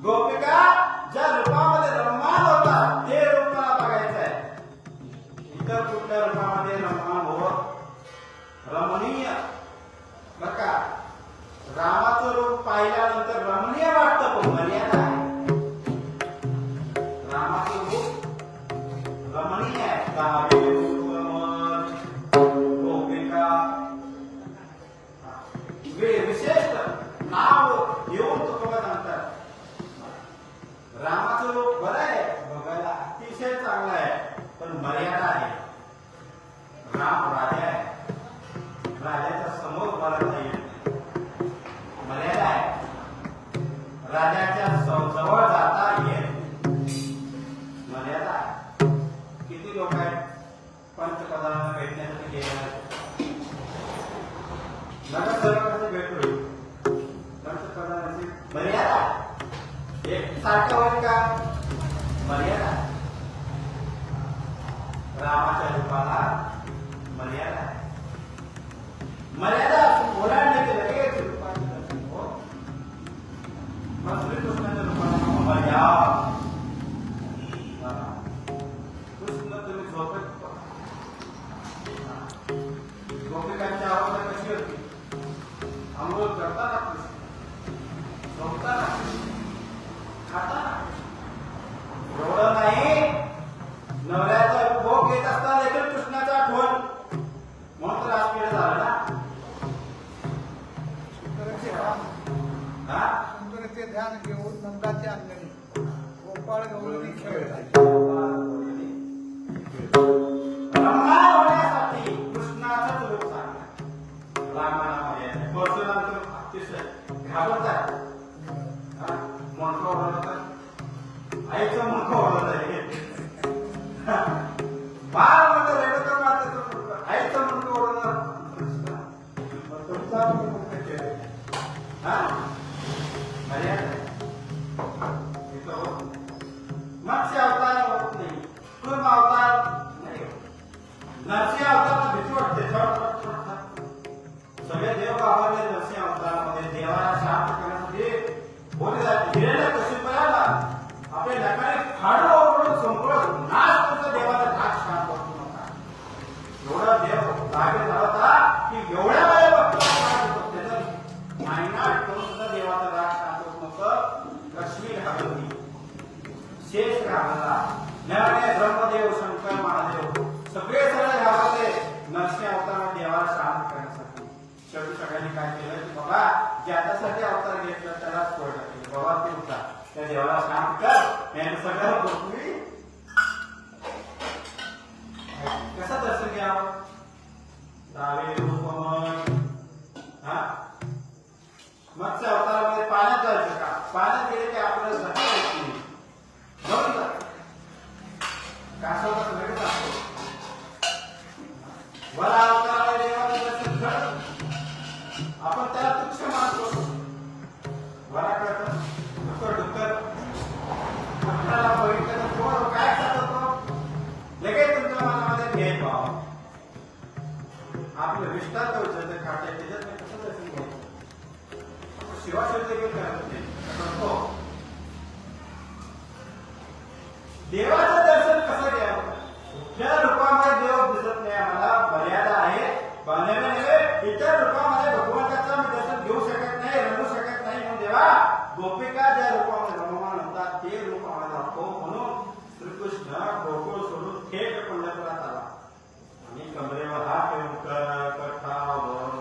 S2: गोपिका ज्या रूपामध्ये रममान होता ते रूपाला बघायचं आहे. इतर कुठल्या रूपामध्ये रममान होत रमणीय बघा. रामाचं रूप पाहिल्यानंतर रमणीय वाटतं पण मर्यादा आहे. रामाचं रूप रमणीय आहे. गोपिका विशेष नाव येऊन तुकोबा सांगतात. रामाचं रूप बरं आहे बघायला अतिशय चांगलं आहे पण मर्यादा आहे. राम राजा आहे. राजाच्या समोर बोलायला येत मर्यादा आहे. राजाच्या जवळ जाता येत मर्यादा आहे. किती लोक आहेत पंतप्रधानांना भेटण्यासाठी गेले नगरसेवकाची भेट होईल. पंतप्रधानाची मर्यादा एक सारखं होईल का? मर्यादा. रामाच्या रूपाला मर्यादा. मर्यादा ओलांडली की लगेच रूपाचं दर्शन हो. मग श्रीकृष्णाच्या रूपाला मर्यादा. कृष्ण तुम्ही झोपेत गोपिकांची अवस्था कशी होती? अंघोळ करताना कृष्ण, झोपताना खाताना. एवढं नाही नवऱ्याचा भोग घेत असताना देखील कृष्णाचा आठवण. म्हणून तर आज वेळ झाला ना.
S1: सुंदरचे ध्यान घेऊन नंदाचे अंगणी गोपाळ गौरी खेळतात.
S2: रममान होण्यासाठी कृष्णाचाच रूप सांगणार. रामाला मर्यादा. परशुराम तर अतिशय घाबरतात. मुंडकं ओढवतात. आईचं मुंडकं ओढवत आहे. बाळ म्हणजे रेडकर मातेचं मुंडकं. आईचं मुंडकं ओढवणार तुमचा मुंडकं केलं. मर्यादा. कशासाठी अवतार घेतला त्यालाच कळलं बाबा ते होता त्या देवाला शांत कर याने सगळं पृथ्वी कसा दर्शन घ्यावं डावे रूपमय मत्स्य अवतारामध्ये पाण्यात जायचं का पाण्यात गेले की आपल्याला जगायची बरोबर कासवाचा वेळ असतो वरा अवतारामध्ये देवाचं दर्शन घड आपण त्याला तुच्छ मानतो वरा कळतं डुक्कर आपल्याला बघितलं तर कोण काय करतो लगेच तुमच्या मनामध्ये भेदभाव आपलं विस्तार करूचं खाते त्याच्यात कसं दर्शन घ्यायचं शिवाशिव देखील करतो देवाचं दर्शन कसं घ्यावं कुठल्या रूपामध्ये देव दिसत नाही आम्हाला मर्यादा आहे इतर रूपामध्ये भगवंताचं मी दर्शन घेऊ शकत नाही रंगू शकत नाही म्हणून देवा गोपिका ज्या रूपामध्ये रममान होतात ते रूप आम्हाला दाखव म्हणून श्रीकृष्ण गोकुळ सोडून थेट पंढरपुरात आला आणि कमरेवर हात ठेवून कथावर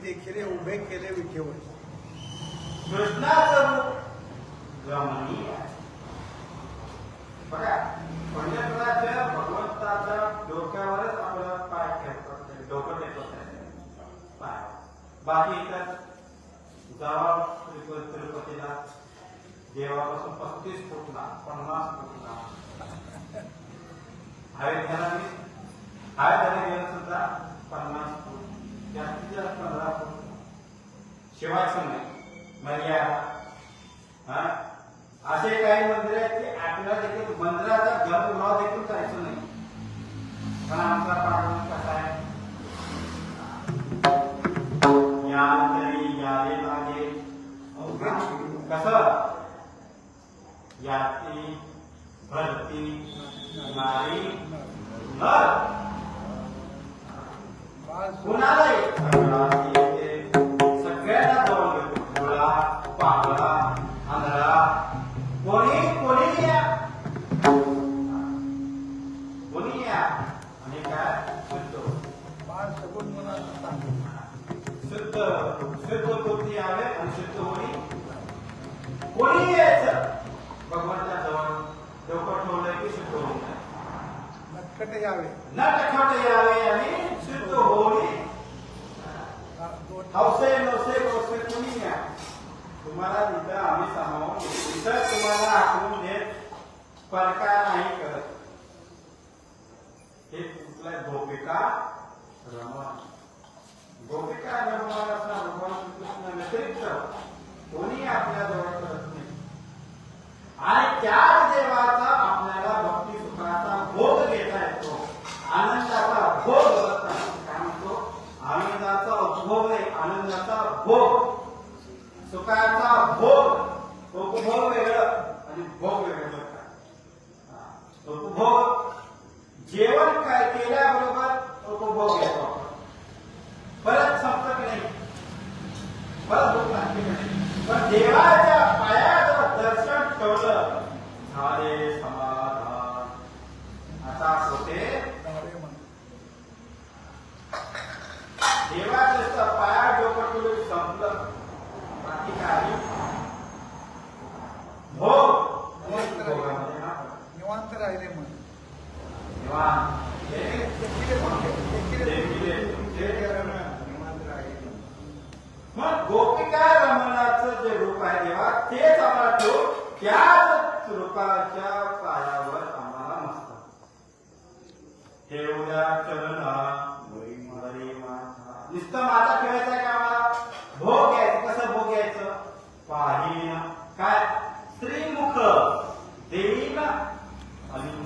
S1: देखील उभे केले विठेवर
S2: कृष्णाचं रूप रमणीय बघा पंढरपुराच्या भगवंताच्या डोक्यावरच आपलं पाय ठेवतात डोकं टेकवत पाय बाकी इतर जावा तिरुपतीला देवापासून 35 फूटला 50 फूटला अयोध्याला गेलं सुद्धा 50 फूट जास्तीत जास्त 15 फूट शिवायचं नाही मर्यादा. असे काही मंदिर आहेत की आपल्याला देखील मंदिराचा गर्भगृह देखील करायचं नाही. पण आमचा पाठवून कसा आहे यादे लागे कसं याती भरती नारी नर कुणाला सगळ्यांना जवळ घेतो. मुळा पागळा आंधळा कोणी या आणि काय शुद्ध शुद्ध बुद्धी यावे आणि शुद्ध कोणी यायचं भगवंता जवळ डोकं ठेवलंय की शुद्ध होऊन
S1: नटखट यावे
S2: आणि शुद्ध होणे. हौसे नवसे गोसे कोणी या तुम्हाला तिथं आम्ही सामावून तिथं तुम्हाला आठवून देत परका नाही करत. हे कुठला गोपिका रमण असणार भगवान श्रीकृष्ण व्यतिरिक्त कोणी आपल्या जवळ करत नाही. आणि त्याच देवाचा आपल्याला भक्ती सुखाचा भोग घेता येतो. आनंदाचा भोग काय म्हणतो आनंदाचा उपभोग नाही आनंदाचा भोग सुखाचा भोग. उपभोग वेगळं आणि भोग वेगळं. उपभोग जेवण काय केल्याबरोबर उपभोग घेतो परत संपत नाही परत भोग लागते नाही. पण देवाच्या पायावर दर्शन ठेवलं झाले समाधान. आता होते देवाच्या पाया डोकं ठेवलं संपलं बाकी काही भोग
S1: निवांत राहिले म्हणून
S2: मग गोपिका रमणाचं जे रूप आहे देवा तेच आम्हाला ठेवू त्याच रूपाच्या पायावर आम्हाला मस्त ठेवल्या चरणा नुसतं माता ठेवायचं आहे का आम्हाला भोग घ्यायचं. कसं भोग घ्यायचं पाहिन काय श्रीमुख देईन अलिंग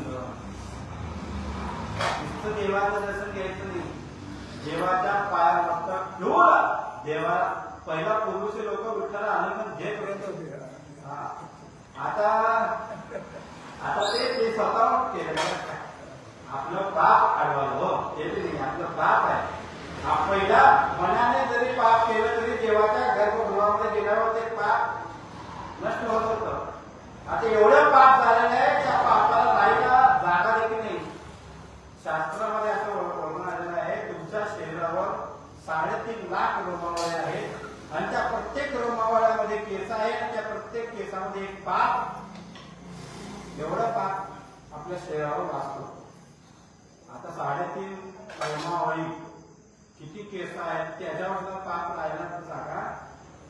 S2: नुसतं देवाचं दर्शन घ्यायचं नाही. देवाच्या पायावर मस्तक ठेवून देवा पहिला पूर्वीचे लोक विठ्ठला आनंद घेत होते. आता ते स्वतःहून केलं आपलं पाप अडवायला हो ते नाही आपलं पाप आहे. पहिला मनाने जरी पाप केलं तरी देवाच्या गर्भगृहामध्ये गेल्यावर ते पाप नष्ट होत होतं. आता एवढं पाप झालेलं आहे त्या पापाला राहायला जागा देखील नाही. शास्त्रामध्ये असं वर्णन आलेलं आहे तुमच्या शरीरावर 3.5 लाख रोमावळे आहेत आणि त्या प्रत्येक रोमावळ्यामध्ये केस आहे आणि त्या प्रत्येक केसामध्ये एक पाप. एवढं पाप आपल्या शरीरावर वाचतो. आता 3.5 रोमावळी किती केस आहेत त्याच्यावर जर पाप राहिला तर सांगा.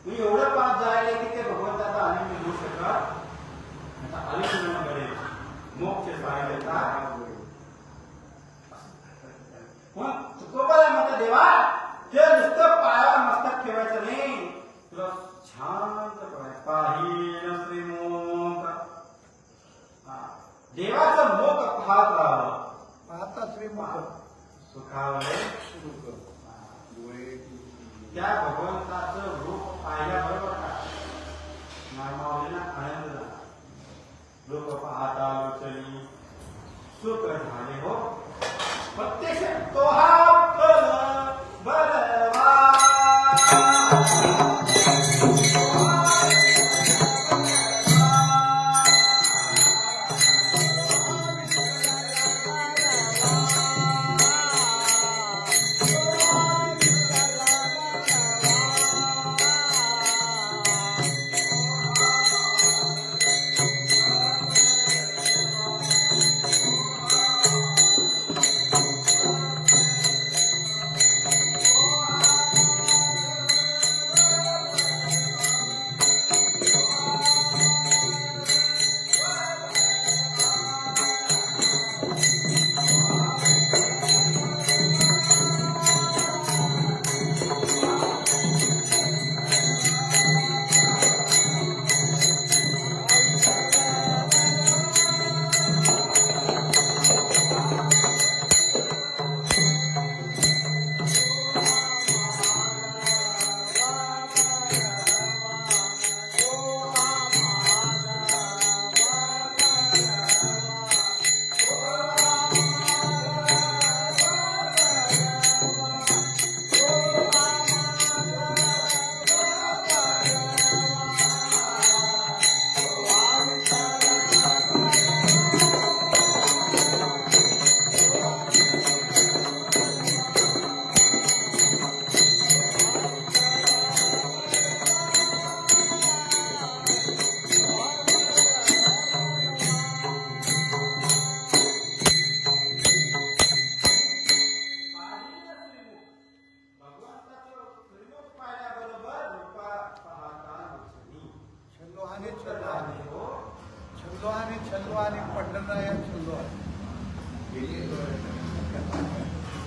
S2: तू एवढं पाप जायला की ते भगवंताचा आनंद घेऊ शकत आता अलिंगनाकडे मोक्ष सांगितला. मग तुकोबाला म्हणता देवा ते नुसतं पायावर मस्तक ठेवायचं नाही तुला शांत करायचं पाहिन श्रीमुख. देवाचं मुख पाहत राहावं
S1: पाहता श्रीमुख
S2: सुखावले त्या भगवंताचं रूप पाहिल्याबरोबर का मानवाला आनंद झाला. लोक पाहता लोचनी सुख झाले हो प्रत्यक्ष तो हा बलवा.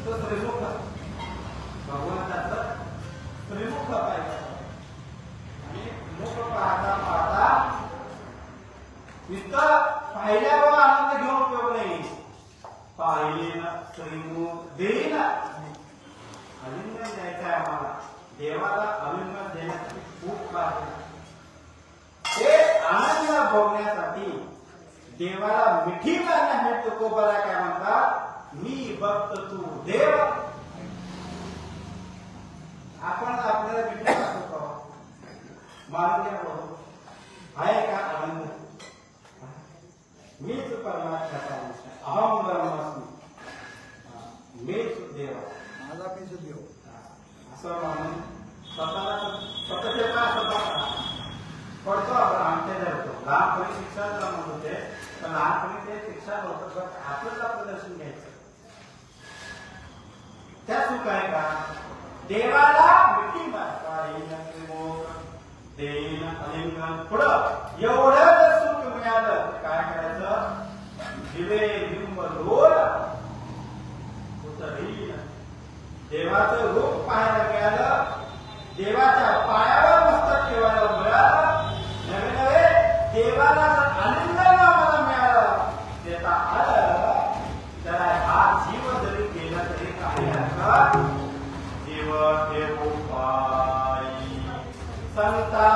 S2: तो त्रिमुख भगवंताचं त्रिमुख पाहिजे आणि मुख पाहता पाहता नुसतं पाहिल्यावर आनंद घेऊन उपयोग नाही. पाहिलेन त्रिमुख देईन आलिंगन द्यायचं आहे आम्हाला. देवाला आलिंगन देण्यासाठी खूप त्रास आहे. ते आनंद भोगण्यासाठी देवाला मिठी मारण्यासाठी तुकोबाला काय म्हणतात, मी भक्त तू देव. आपण आपल्याला मिठी मारतो का मारून घ्या बरोबर आहे का आनंद. मीच परमात्म्याचा अंश, अहम ब्रह्मास्मी, मीच देव,
S1: माझा मीच देव
S2: असं म्हणून स्वतःला स्वतःचे का स्वतः पडतो आपण आमच्या धरतो. लहानपणी शिक्षा म्हणत होते तर लहानपणी ते शिक्षा होतं पण आपलंच आपलं दर्शन घ्यायचं. त्या सुख आहे का देवाला मिठी देईन अलिंगन पुढं एवढं जर सुख मिळालं तर काय करायचं, दिवे बिंब लोल उतरीन. देवाचं रूप पाहायला मिळालं, देवाच्या पायावर मस्तक ठेवायला मिळालं, नवे नवे देवाला आनंद आम्हाला मिळालं देता आलं, तर हा जीव जरी गेला तरी काही हरकत. जीव देव पायी संता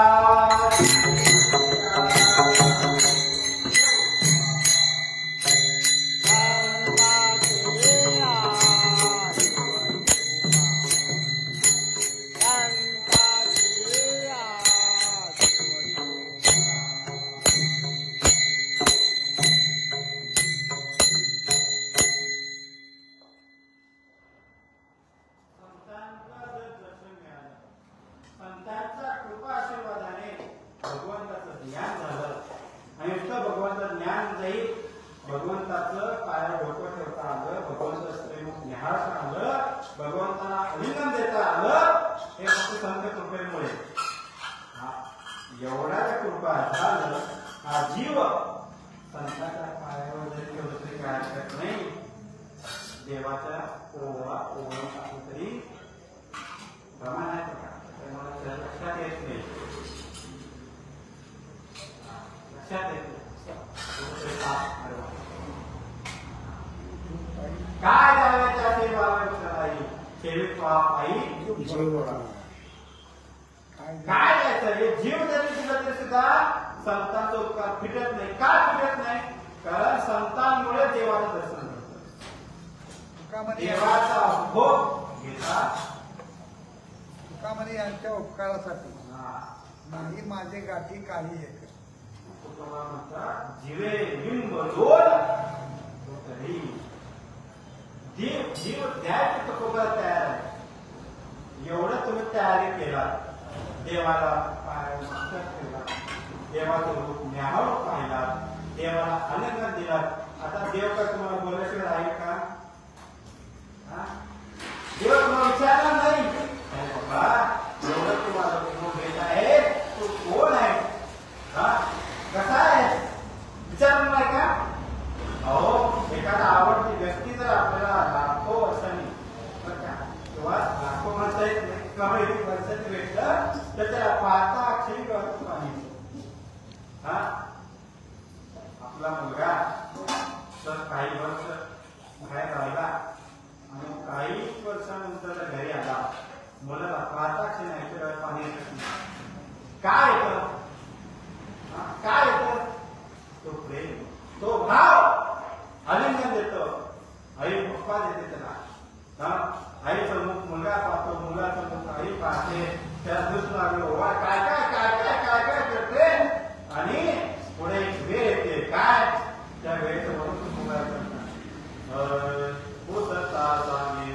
S2: संतांच्या कृपा आशीर्वादाने भगवंताचं ज्ञान झालं आणि नुसतं भगवंताचं ज्ञान जाईल, भगवंताचं पायावर डोकं ठेवता आलं, भगवंताचं प्रेम न्याहाळता आलं, भगवंताला अभिनंदन देता आलं, हे फक्त संत कृपेमुळे. एवढा कृपा झालं हा जीव संतांच्या पायावर जरी ठेवलं तरी काय हरकत नाही. देवाच्या ओवा ओवळून टाकलं तरी प्रमाण आहे का मला लक्षात येत नाही. लक्षात येत काय झालं त्या सेवाई सेवेत पायी काय द्यायचं. हे जीव जरी दिलं तरी सुद्धा संतांचा उपकार फिटत नाही. का फिटत नाही, कारण संतांमुळे देवाचं दर्शन होतं, देवाचा भोग घेतात.
S1: तुकामध्ये यांच्या उपकारासाठी नाही माझे गाठी काही एक.
S2: तुकाराम म्हणतात जीवे बिंब लोल तरी जीव द्यायचं तुकोबा तयार आहे. एवढं तुम्ही तयारी केला, देवाला पायावर मस्तक ठेवला, देवाचं रूप न्याहाळून पाहिला, देवाला आलिंगन दिला. आता देव का तुम्हाला बोलल्याशिवाय राहील का? देव तुम्हाला विचारणार नाही बाबा एवढं तुम्हाला रूप घेत आहे, तू कोण आहे, कसा आहे, विचारणार नाही का? अहो एखादा आवडती व्यक्ती जर आपल्याला लाखो वर्षांनी किंवा लाखो म्हणता येत नाही कमी वर्षांनी भेटलं तर त्याला पाहता अक्षरी कळत पाहिजे. आपला मुलगा तर काही वर्ष बाहेर राहिला आणि काही वर्षानंतर घरी आला, मुलाला पाहता अक्षरी नाही पाणी येत नाही. काय येतं, काय येतं, तो प्रेम, तो भाव. आलिंगन देतो, आई पप्पा देते त्याला. आईचा मुख मुलगा पाहतो, मुलाचं मुख आई पाहते, त्याला दुसरं लागलं काय काय काय काय काय काय करते आणि पुढे एक वेळ येते. काय त्या वेळेचं म्हणून मुलगा करतात पुसता जाणे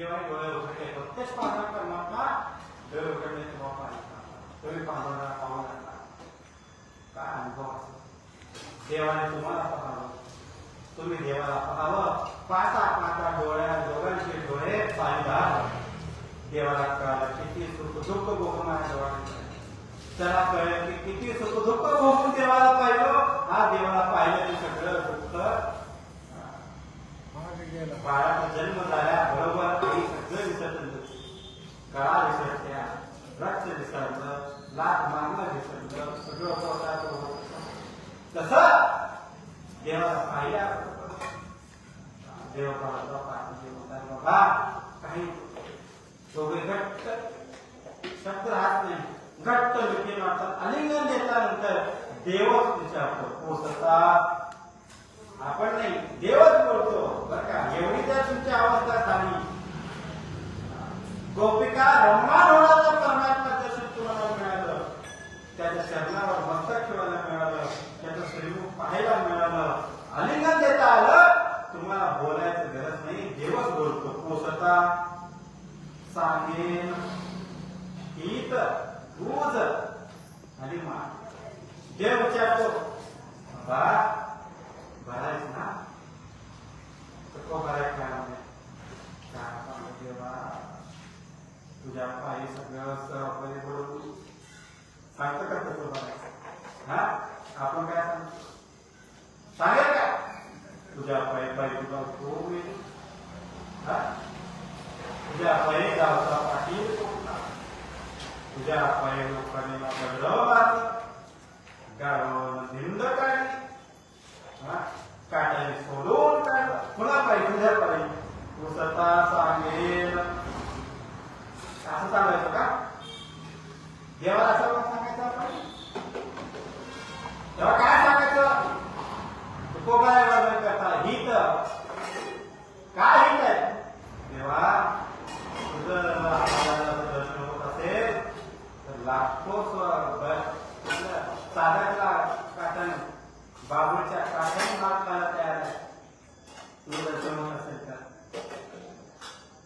S2: केव्हाही डोळे उघडले प्रत्यक्ष पाहणारा परमात्मा डोळे उघडण्याचे बाबा तुम्ही पाहणारा पाहू लागला काय अनुभव असेल देवाने तुम्हाला पाहावं तुम्ही देवाला पाहावं पाहता पाहता डोळ्या दोघांचे डोळे पाहिला देवाला कळालं किती सुख दुःख भोगून माझ्या डोळ्याने त्याला कळलं की किती सुख दुःख भोगून देवाला पाहिलं हा देवाला पाहिलं ते सगळं दुःख बाळाचा जन्म झाल्याबरोबर आई सगळं विसरतं कळा विसरत्या रक्त विसरलं लाख मागणं विसरलं सगळं होतं तसं देवाला पाहिल्या देव बाबा काही दोघे घट्ट शब्द राहत नाही घट्ट विकेल वाटतात आलिंगन देतानंतर देवच विचारतो पोचता आपण नाही देवच बोलतो बरं का एवढी जर तुमची अवस्था झाली गोपिका रममान होण्याचं परमात्मा दर्शन तुम्हाला मिळालं त्याच्या शरणावर मस्तक ठेवायला मिळालं त्याचं श्रीमुख पाहायला मिळालं आलिंगन देता आलं तुम्हाला बोलायचं गरज नाही देवच बोलतो पोचता सांगेन हित गुज आणि मान देव विचारतो भरायच ना तो भरायच काय देवा तुझ्या पायी सगळं बरोबर सांगतो का तसं भरायचं हा आपण काय सांगतो सांगेल का तुझ्या पायी पायी तुझा खूप तुझ्या पायी गावचा पाटील तुझ्या पायी लोकांनी बळव मारलं गावाला धिंड काढली काट्याने सोडून काढलं पुन्हा पायी तुझ्या पायी तू स्वतः सांगेल असं सांगायचं का देवाला असं सांगायचं आपण तेव्हा काय सांगायचं कोणाला वर्णन करता हित काय हित आहे देवा तुझं दर्शन होत असेल तर लाखो साध्याला काठाने बाबूच्या काठाने मात करायला तयार आहे तुझं दर्शन होत असेल तर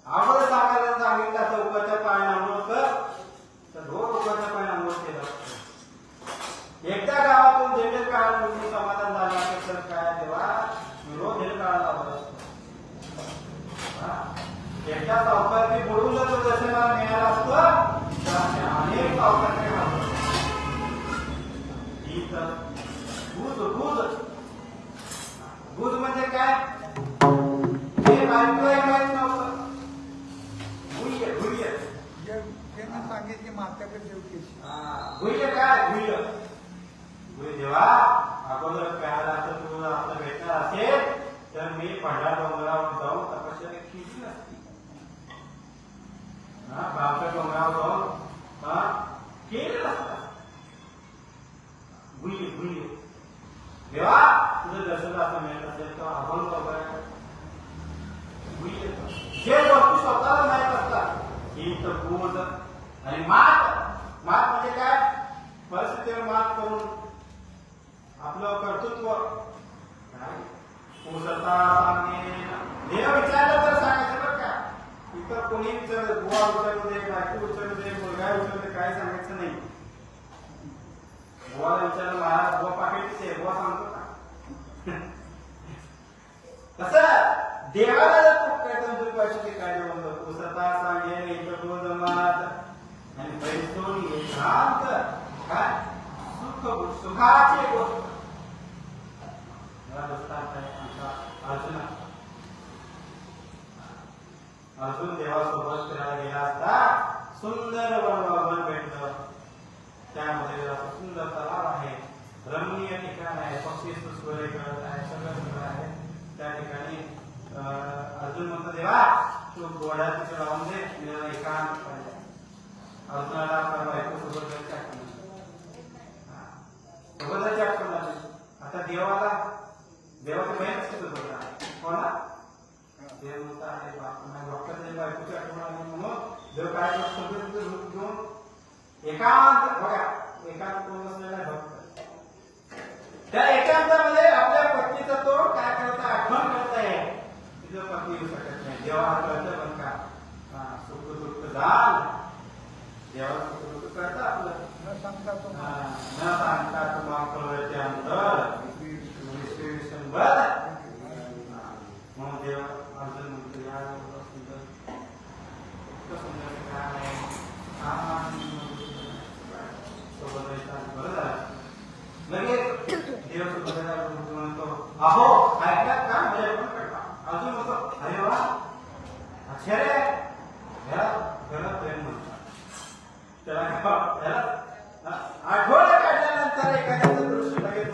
S2: आपण सांगायला सांगितलं चौकाच्या पाण्याने आंघोळ कर तर रोज उकाच्या पाण्याने आंघोळ केलं एकदा गावातून देवेल काळ तुम्ही समाधान झालं असेल तर काय देवा मी रोज हे काळ लावत असतो एकदा सावकारची बोलून जर दर्शनाला मिळालं असतं तर अनेक सावकारचे गुज म्हणजे काय हे बायकोला माहित नव्हतं गुह्य गुह्य
S1: त्यांना सांगितले मात्याकडे जेवतेची
S2: गुह्य काय गुह्य गुह्य जेव्हा अगोदर प्यायला असं तुला आपलं भेटणार असेल तर मी पडला डोंगरावर जाऊन तपश्चर्या केली असती बापच्या डोंगरावर जाऊन केलं असतं गुह्य गुह्य जेव्हा तुझं दर्शन असं मिळत असेल तर आपण बघायला जे वस्तू स्वतःला माहीत असतात ही तर बोध आणि मात मात म्हणजे काय परिस्थितीवर मात करून आपलं कर्तृत्व देव विचारलं तर सांगायचं बरं का इतर कोणी विचारलं बुवा विचारू दे बायको विचारू दे मुलगा विचारू दे काय सांगायचं नाही बुवाला विचारलं महाराज बुवा पाकिटचे बुवा सांगतो का कसं देवाला जर खूप काय पैशाचे काय म्हणतो पुसता सांगेल एक जमात आणि पैसोनी शांत काय सुख सुखाची गोष्ट अर्जुन अर्जुन देवासोबत फिरायला गेला असता सुंदर वन भेटलं त्यामध्ये सुंदर तलाव आहे रमणीय ठिकाण आहे पक्षी सुस्वरे करत आहे सगळं आहे त्या ठिकाणी अर्जुन म्हणतो देवा तू घोडा तिथे लावून दे मला एकांत पाहिजे अर्जुनाला आपल्या बायको सोबत आठवण आली आता देवाला देवाची बहीणच तिथं होता हो ना देव म्हणता अरे बाप डॉक्टर बायकोची आठवण आली म्हणून देव काय सोबत घेऊन एकांत बघा एकांत कोण असलेला भक्त त्या एकांतामध्ये आपल्या पत्नीचा तो काय करता आठवण करताय तिथं पत्नी येऊ शकत नाही देवाला कळतं पण का दान देवाचं सुखदुःख करतं आपलं.
S1: न सांगता तो
S2: न सांगता तुम्हाला कळते अंतर विश्वेश्वर. म्हणून देव अर्जुन म्हणतो या सुंदर इतकं सुंदर काय आहे सोबत बरं झालं. लगेच देव सोबत म्हणतो अहो ऐकल्यात का म्हणजे पण करता. अजून म्हणतो अरे वा आश्चर्य याला खरं प्रेम म्हणतात. त्याला आठवडा काढल्यानंतर एखाद्याचं दृश्य लगेच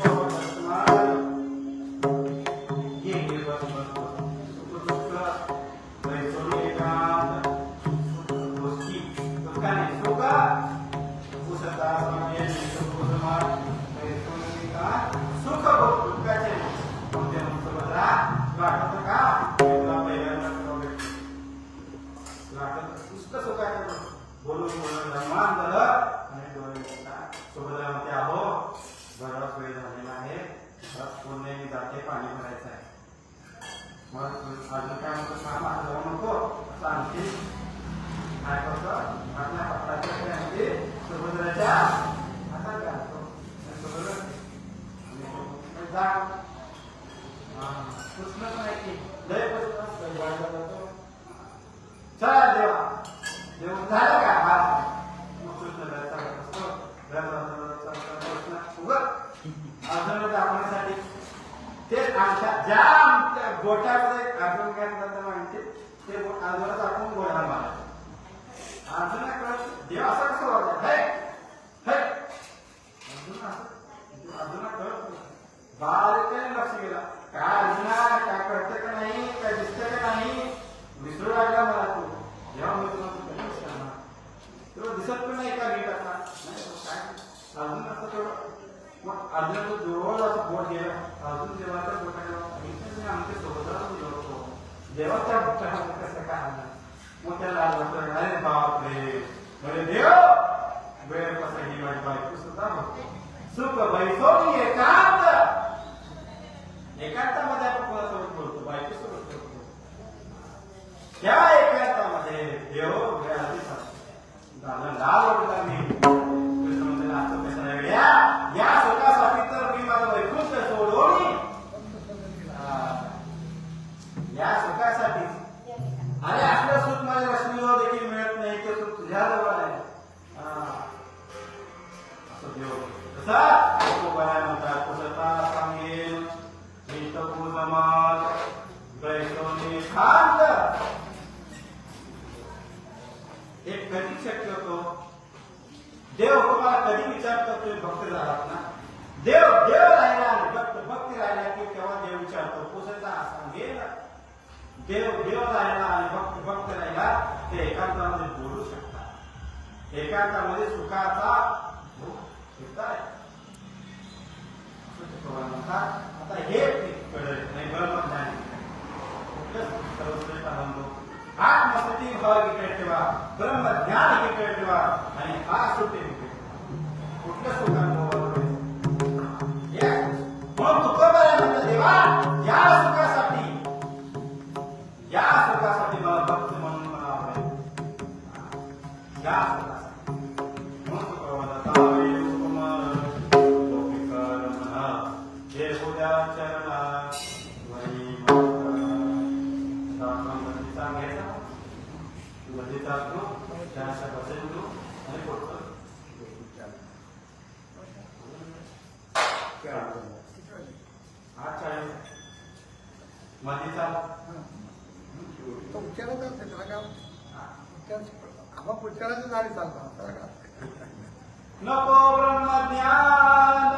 S2: नको ब्रह्मज्ञान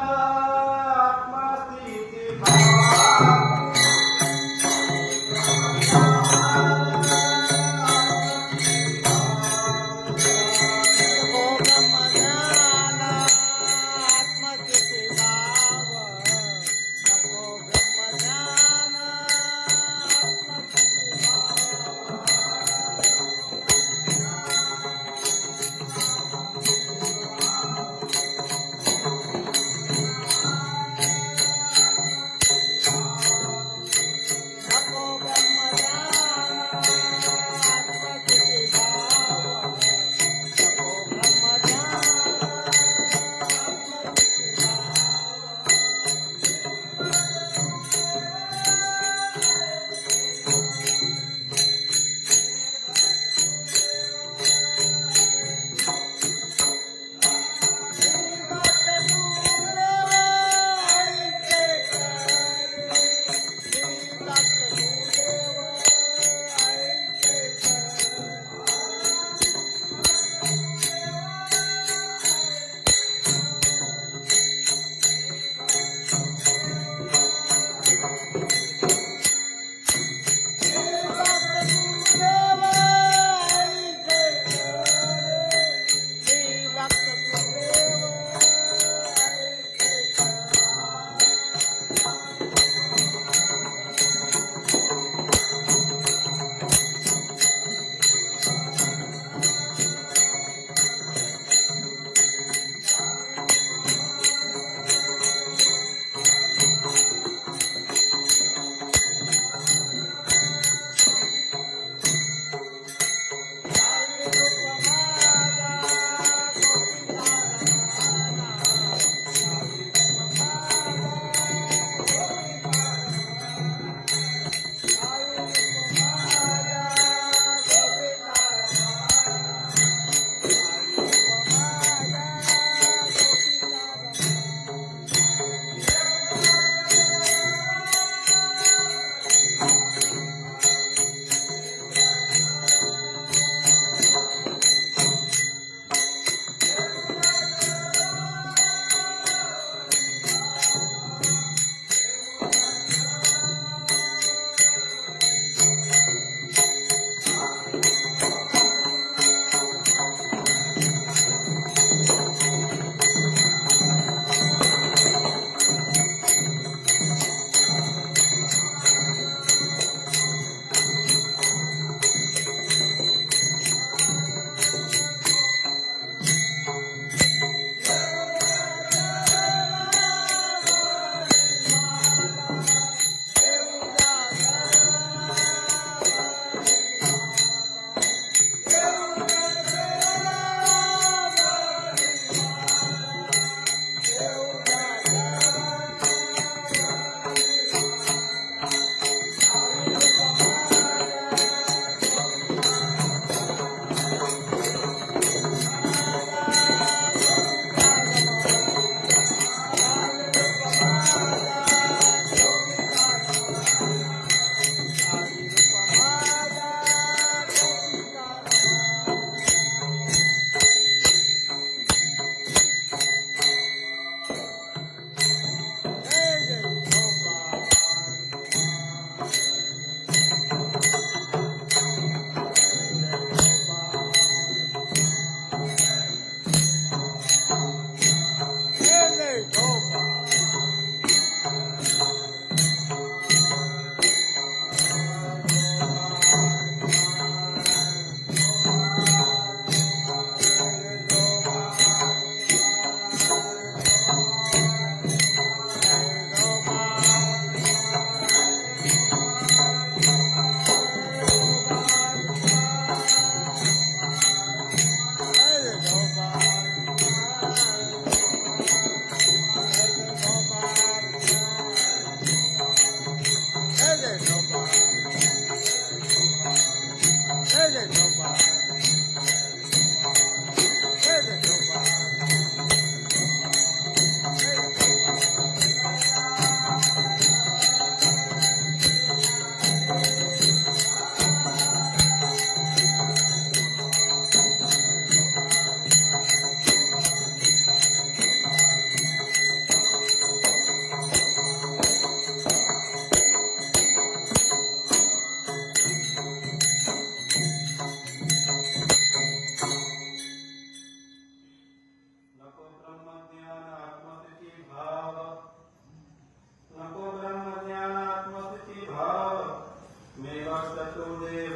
S2: आत्मस्थिती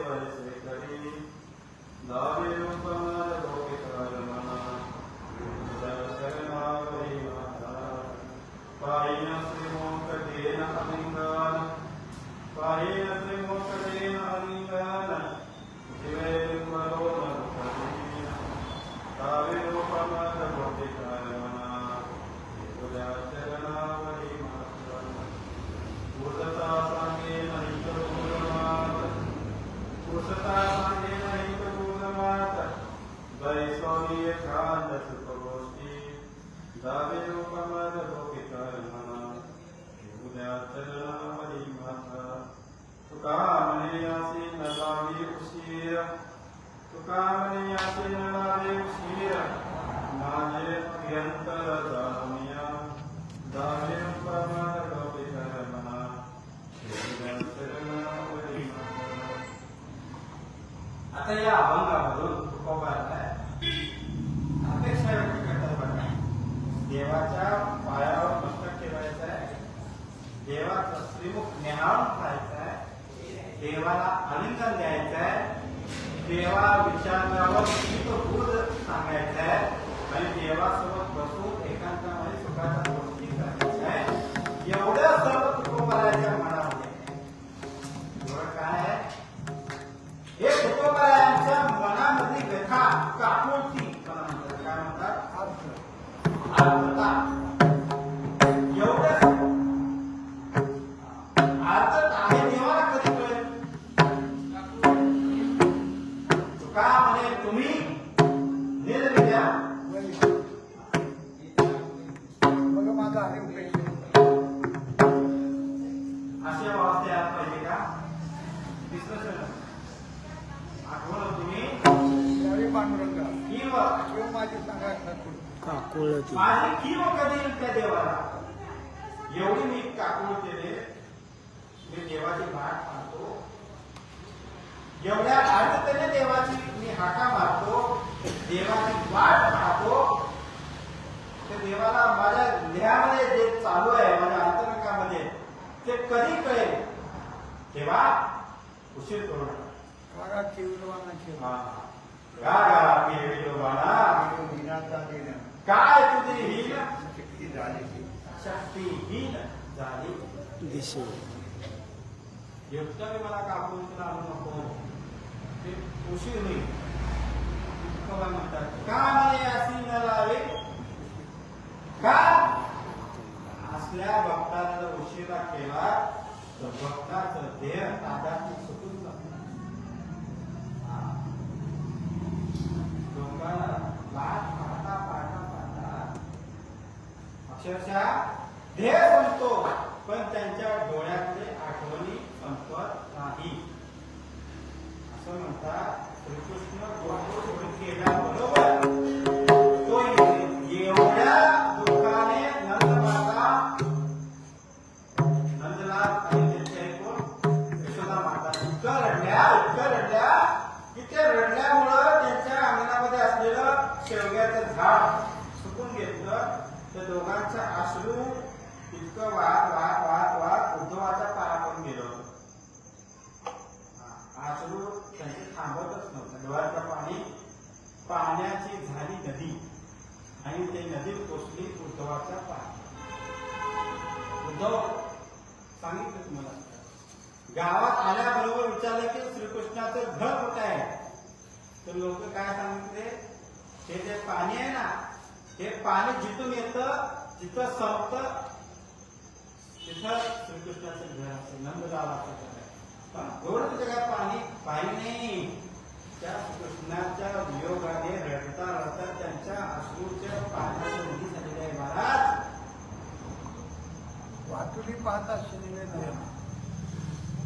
S2: वैसे करी दावे उपमाद गोपिकार मना शरणागरी माता पायन श्रीमोक देन अलिंगन पायन श्रीमोक देन अलिंगन जीवे मरो नरकरी दावे उपमाद गोपिकार मना शरणागरी माता पूर्णता सांगे नहीं तो पुरुषता सांगे नाही कबूलमात वैस्वामी खान सुखगोष्ठी दावे उपमद गोपिकार म्हणा उद्या चरणावरी माता तुका म्हणे असे न लावे उशीर तुका म्हणे असे न लावे उशीर माझे अभ्यंतर जाणूया दावे उपमद गोपिकार म्हणा उद्या चरणावरी माता. आता या अभंगामधून तुकोबाराला अपेक्षा व्यक्त करतात बघा. देवाच्या पायावर मस्तक ठेवायचं आहे, देवाचं श्रीमुख न्याहाळून पाहायचं आहे, देवाला आलिंगन द्यायचं आहे, देवा विचारल्यावर हितबोध सांगायचं आहे आणि देवासोबत बसून एकांतामध्ये सुखाच्या गोष्टी करायच्या आहे. एवढं सर्व तुकोबाराच्या मनामध्ये एवढं काय आहे? हे तुकोबारायांच्या मनामध्ये व्यथा काकुळती काय म्हणतात आर्तता. एवढंच आर्तता आहे देवाला कधी कळेल? तुका म्हणे तुम्ही निर्विद्या
S1: मग माझा हरी उपेल
S2: अशा अवस्था यायला पाहिजे का? विश्लेषण आठवण तुम्ही
S1: त्यावेळी पांडुरंगा
S2: किंव
S1: किंवा माझी सांगायला
S2: माझी किंव कधी येईल त्या देवाला? एवढी मी काकुळ केले, मी देवाची वाट पाहतो, एवढ्या आर्ततेने देवाची मी हाका मारतो, देवाची वाट पाहतो. त्या देवाला माझ्या देहामध्ये जे चालू आहे, माझ्या अंतरंगामध्ये ते कधी कळेल? तेव्हा उशीर करू नका.
S1: कागा केवलवाना केला
S2: गागा केविलोबाना
S1: दिनाचा दिन
S2: काय तुझी हीन
S1: शक्ती झाली
S2: शक्तीहीन झाली
S3: दिशे
S2: एकटं मला कापून तुला आणू नको, ते उशीर होईल. तुकोबा म्हणतात का म्हणे अशी न लावे, का असल्या भक्ताला जर उशिरा केला तर भक्ताचं देह ताब्यात सुटून जातं. डोंगराला लाट पाहता पाहता पाहता अक्षरशः देह संपतो, पण त्यांच्या डोळ्यातले आठवणी संपत नाही. असं म्हणतात श्रीकृष्ण गोकुळ केल्याबरोबर तो एवढ्या दुःखाने नंदलाल आणि त्यांचे ऐकून यशोदा माता इतकं रडल्या की त्या रडल्यामुळं त्यांच्या अंगणामध्ये असलेलं शेवग्याचं झाड सुकून घेतलं. त्या दोघांचं अश्रू इतकं वाहत उद्धवाच्या पायाकडून गेलं होतं. अश्रू त्यांचे थांबतच नव्हतं. डोळ्याचं पाणी पाण्याची झाली नदी आणि ते नदीत पोचली उद्धवाच्या पाय. उद्धव सांगितलं तुम्हाला, गावात आल्याबरोबर विचारलं की श्रीकृष्णाचं घर कुठे आहे? तर लोक काय सांगितले, हे जे पाणी आहे ना, हे पाणी जिथून येतं जिथं संपतं तिथं श्रीकृष्णाचं घर असतं, नंदलालाचं घर आहे. पण एवढं जगात पाणी नाही. त्या कृष्णाच्या वियोगाने रडता रडता त्यांच्या अश्रूच्या पाण्याची नदी झालेली आहे. महाराज
S1: वाटुली पाहता शिनिले नयन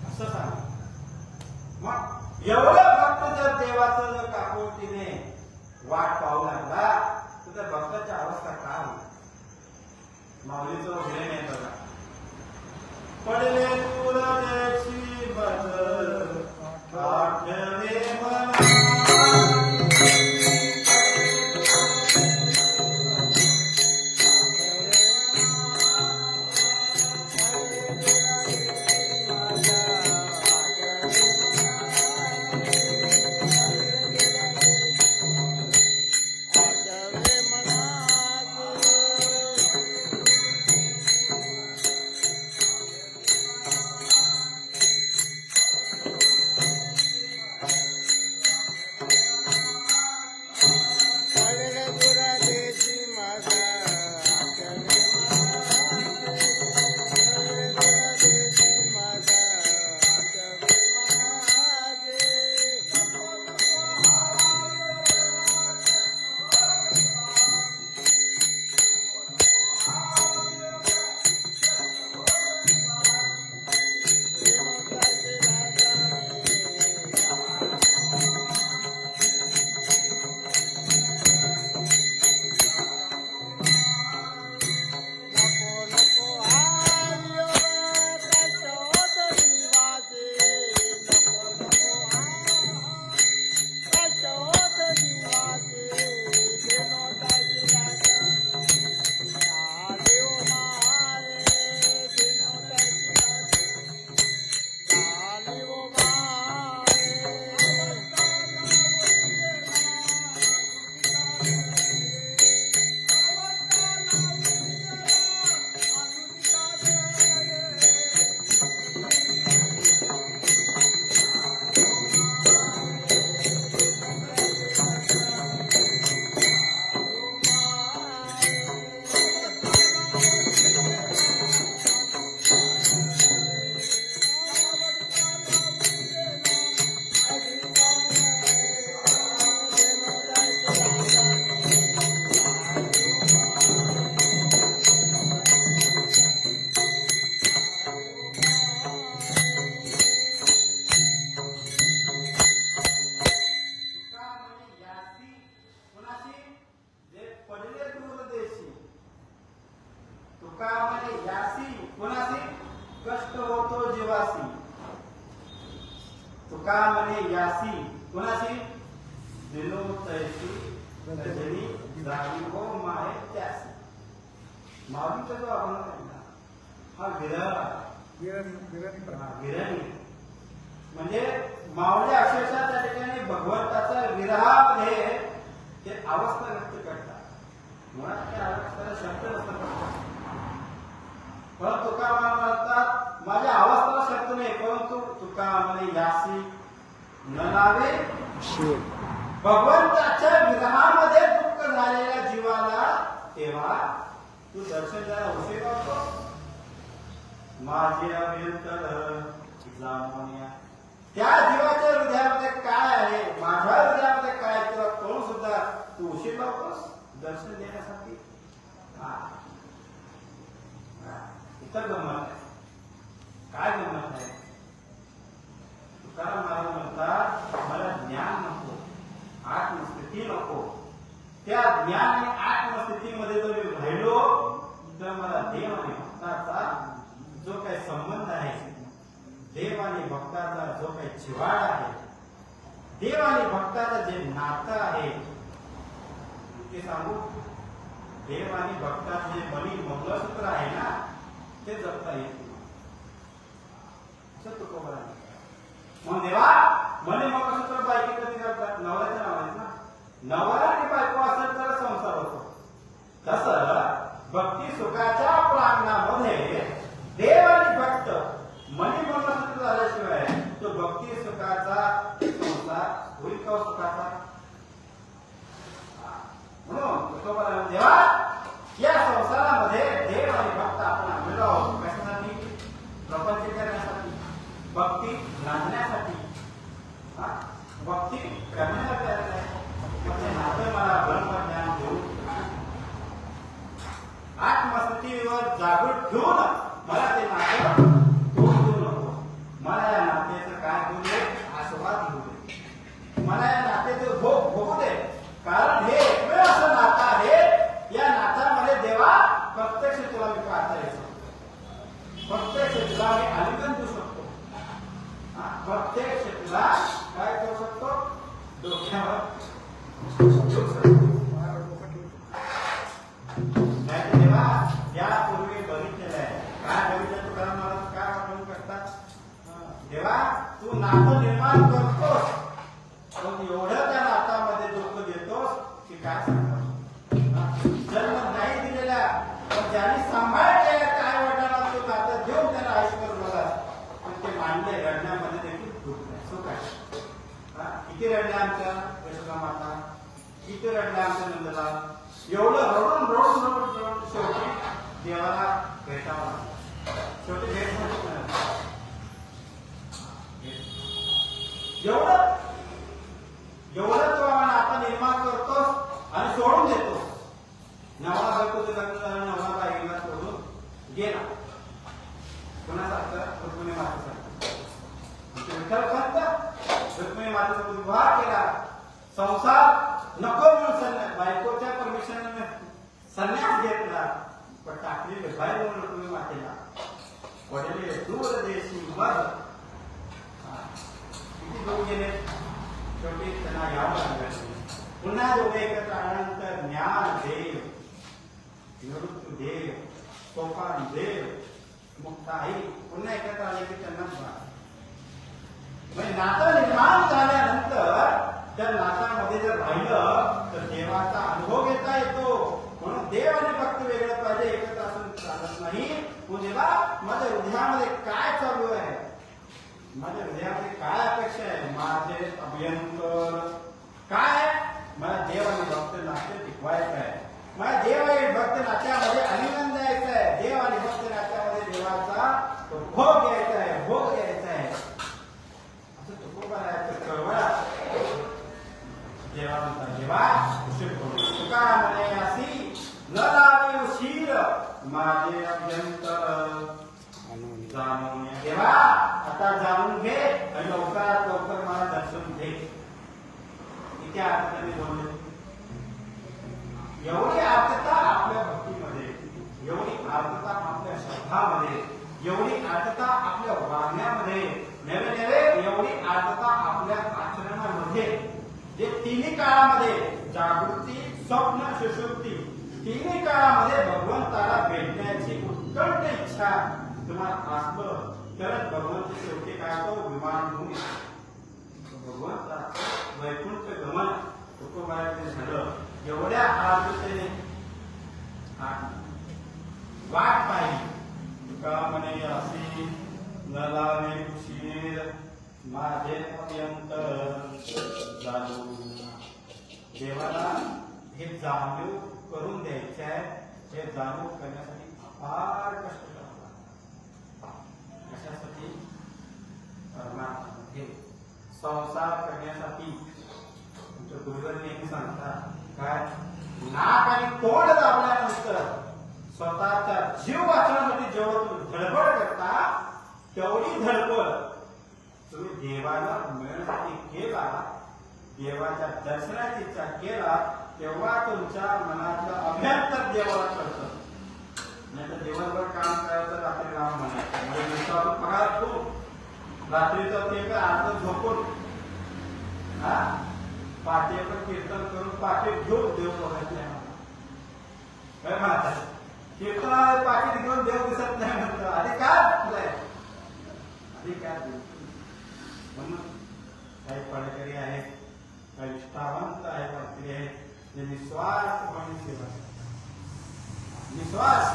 S2: असं सांग. मग एवढं भक्त जर देवाचं जर काकुळतीने वाट पाहू लागला तर त्या भक्ताची अवस्था काय होईल? माऊलीचं वगैरे नाही बघा, पडले तुला देशी बदल आठवे मना. म्हणे यासी कोणाशी दिलो तैसी रजनी जागी हो माये त्यासी. माऊलीचा जो अभंग आहे ना हा विरही म्हणजे माऊली अक्षरशः त्या ठिकाणी भगवंताचा विरहामध्ये ते अवस्था व्यक्त करतात. मुळात त्या अवस्थेला शब्द नसतात. पण तुका म्हणतात माझ्या अवस्थेला शब्द नाही, परंतु तुका म्हणे यासी न लावे भगवंताच्या विरहामध्ये दुःख झालेल्या जीवाला तेव्हा तू दर्शन द्यायला उशीर होतो. माझे अभ्यंतर जामोनिया त्या जीवाच्या हृदयामध्ये काय आहे, माझ्या हृदयामध्ये काय आहे तुला कळून सुद्धा तू उशीर लावतोस दर्शन देण्यासाठी. इतर गंमत आहे. काय गंमत आहे? तुकाराम महाराज म्हणतात मला ज्ञान नको, आत्मस्थिती नको. त्या ज्ञान आणि आत्मस्थितीमध्ये जर मी राहिलो तर मला देव आणि भक्ताचा जो काही संबंध आहे, देव आणि भक्ताचा जो काही जिव्हाळा आहे, देव आणि भक्ताचं जे नातं आहे ते सांगू. देव आणि भक्ताचे जे मनी मंगळसूत्र आहे ना ते जपता येत नाही. असं तुकोबा मग देवा मनी मंगळसूत्र बायकी कधी करतात? नवऱ्याच्या नावाने ना. नवरा आणि बायको असेल तर संसार होतो. तसं भक्ती सुखाच्या प्रांगणामध्ये देव आणि भक्त मनी मंगळसूत्र झाल्याशिवाय तो भक्ती सुखाचा संसार होईल का सुखाचा? म्हणून देवा या संसारामध्ये देव आणि भक्त आपण आलेलो आहोत. कशासाठी? प्रपंच करण्यासाठी, भक्ती नांदण्यासाठी. भक्ती करण्यासाठी आलेलं आहे. म्हणजे नातं मला बरोबर ज्ञान देऊ, आत्मस्थितीवर जागृत ठेवून मला ते नातं तोड देऊ नको. मला या नात्याचं काय होऊ दे? आस्वाद घेऊ दे. मला या नात्याचं भोग भोगू दे. कारण हे एकमेव असं नातं आहे, या नात्यामध्ये देवा प्रत्यक्ष तुला मी पाहता येतो, प्रत्यक्ष तुला मी आलिंगन देऊ शकतो, प्रत्यक्ष तुला काय करू शकतो? डोक्यावर देवा यापूर्वी बघितलेलं आहे. काय बघितलं तुकाराम महाराज काय वाटून करतात? देवा तू नातं निर्माण करतोस पण एवढं त्या नातामध्ये दुःख देतोस की काय सांगतो. जन्म नाही दिलेला पण ज्यांनी सांभाळ केला काय वाटायला तो नातं देऊन त्याला आयुष्यभर बघा, पण ते मांडले रडण्यामध्ये देखील दुःख आहे, सुख आहे. किती रडल्या आमच्या यशोदा माता, किती रडल्या आमच्या नंदलाल. एवढं रडून रडून रडून रडून शेवटी देवाला भेटावं. शेवटी भेट एवढं एवढं तो आम्हाला आता निर्माण करतोस आणि सोडून देतो. नवरा बायकोचं लग्न झालं, नवरा बायकोला सोडून गेला. कोणासारखं? रुक्मिणी मातेसारखं. रुक्मिणी मातेचा विवाह केला, संसार नको म्हणून संन्यास, बायकोच्या परमिशनने संन्यास घेतला. पण टाकलेले बाहेर म्हणून रुक्मिणी मातेला पडले दूर देशी मध. किती दूर गेले? शेवटी त्यांना यावं लागलं. पुन्हा दोघे एकत्र आल्यानंतर ज्ञान देव, निवृत्ती देव, सोपान देव, मुक्ताई पुन्हा एकत्र आले की त्यांना म्हणजे नातं निर्माण झाल्यानंतर त्या नातामध्ये जर राहिलं तर देवाचा अनुभव घेता येतो. म्हणून देव आणि भक्त वेगळं पाहिजे, एकत्र असून चालत नाही. देवा माझ्या हृदयामध्ये काय चालू आहे, माझ्या हृदयामध्ये काय अपेक्षा आहे, माझे अभ्यंतर काय, मला देव आणि भक्त नाते टिकवायचं आहे, मला देव आणि भक्त नात्यामध्ये आनंद द्यायचा आहे, देव आणि भक्त नात्यामध्ये देवाचा भोग घ्यायचा आहे, भोग घ्यायचा आहे. असं तुकोबाराचं कळवळा देवा म्हणतात. देवा उशीर करू तुका म्हणे अशी न लावे उशीर माझे अभ्यंतर जाणून. देवा आता जाणून घे आणि लवकरात लवकर मला दर्शन दे. इथे अर्थाने बोलले. एवढी आर्तता आपल्या भक्तीमध्ये, एवढी आर्तता आपल्या श्रद्धामध्ये, एवढी आर्तता आपल्या वागण्यामध्ये, नवे नवे एवढी आर्द्रता आपल्या आचरणामध्ये जे तिन्ही काळामध्ये जागृती स्वप्न सुषुप्ती तिन्ही काळामध्ये भगवंताला भेटण्याची उत्कट इच्छा तुम्हाला असलं तरच भगवंत शेवटी काय तो विमान होऊन भगवंताचं वैकुंठ गमन तुकोबाराचे झालं. एवढ्या आर्द्रतेने वाट पाहिली. तुका म्हणे अशी न लावे उशीर माझे अत्यंत जाणू. देवाला हे जाणीव करून द्यायचे आहे. हे जाणीव करण्यासाठी फार कष्ट करावं लागतं. कशासाठी? परमात्म्यामध्ये संसार करण्यासाठी. तुमच्या गुरुवर नेहमी सांगतात काय, नाक आणि तोंड दाबल्यानंतर स्वतःचा जीव वाचवण्यासाठी जेव्हा तुम्ही धडपड करता तेवढी धडपड तुम्ही देवाला मिळण्यासाठी केला, देवाच्या दर्शनाची इच्छा केला, तेव्हा तुमच्या मनातलं अभ्यंतर देवाला कळतं. नाही तर दिवसभर काम करायचं, रात्री नाव म्हणायचं, म्हणजे दिवसावर पगार खूप, रात्रीचं ते अर्ध झोपून पाठी पण कीर्तन करून पाठी घेऊन देव बघत नाही काय म्हणतात. कीर्तनाला पाठी घेऊन देव दिसत नाही म्हणतो. आधी काय आधी काय म्हणून काही पडकरी आहेत, काही निष्ठावंत आहे, पात्री आहेत, जे निस्वार्थपणे सेवा निस्वार्थ,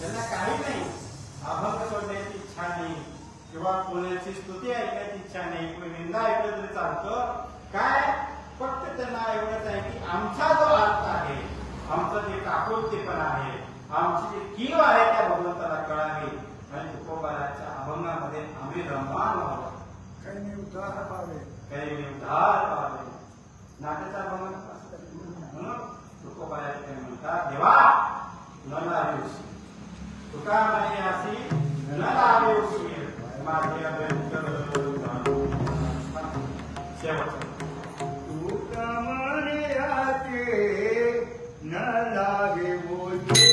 S2: त्यांना काही नाही, अभंग सोडण्याची इच्छा नाही किंवा कोणाची स्तुती ऐकण्याची इच्छा नाही, कोणी निंदा ऐकलं तरी चालतं. काय फक्त त्यांना एवढंच आहे की आमचा जो अर्थ आहे, आमचं जे काकुलतेपण आहे, आमची जी कीव आहे त्या भगवंताला कळावी आणि तुकोबाराच्या अभंगामध्ये आम्ही रममान व्हावं,
S1: काही उद्धार पावे,
S2: काही उद्धार पावे. नाट्याचा अभंग म्हणून तुकोबाराचे काही म्हणतात, देवा न लावे उशीर. तुका म्हणे अशी न लावे उशीर माझे अभ्यंतर जाणू. शेवट
S1: तुका म्हणे अशी न लावे उशीर.